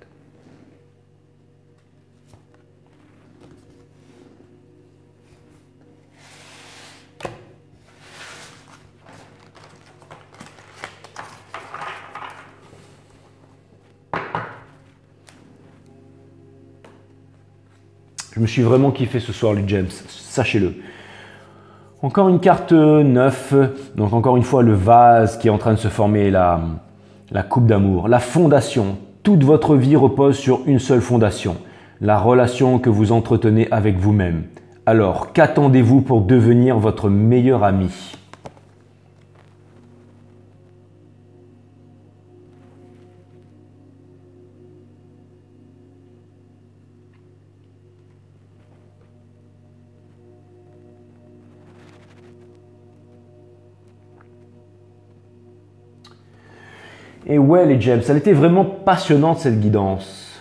Je me suis vraiment kiffé ce soir, les gems, sachez-le. Encore une carte 9, donc encore une fois le vase qui est en train de se former, la coupe d'amour, la fondation. Toute votre vie repose sur une seule fondation, la relation que vous entretenez avec vous-même. Alors, qu'attendez-vous pour devenir votre meilleur ami ? Et ouais les gems, elle était vraiment passionnante cette guidance.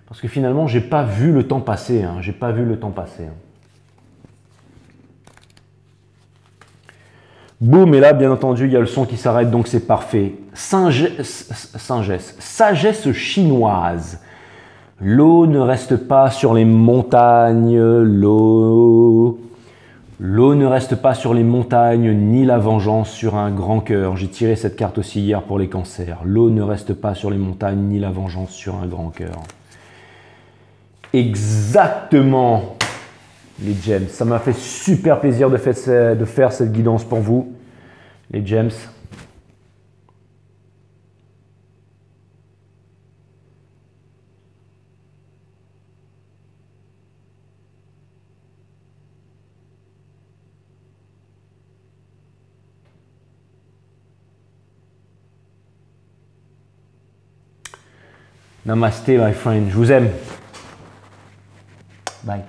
Parce que finalement, j'ai pas vu le temps passer. J'ai pas vu le temps passer. Boum, et là, bien entendu, il y a le son qui s'arrête, donc c'est parfait. Sagesse chinoise. L'eau ne reste pas sur les montagnes, l'eau ne reste pas sur les montagnes, ni la vengeance sur un grand cœur. J'ai tiré cette carte aussi hier pour les cancers. L'eau ne reste pas sur les montagnes, ni la vengeance sur un grand cœur. Exactement, les gems. Ça m'a fait super plaisir de faire cette guidance pour vous, les gems. Namasté, my friend. Je vous aime. Bye.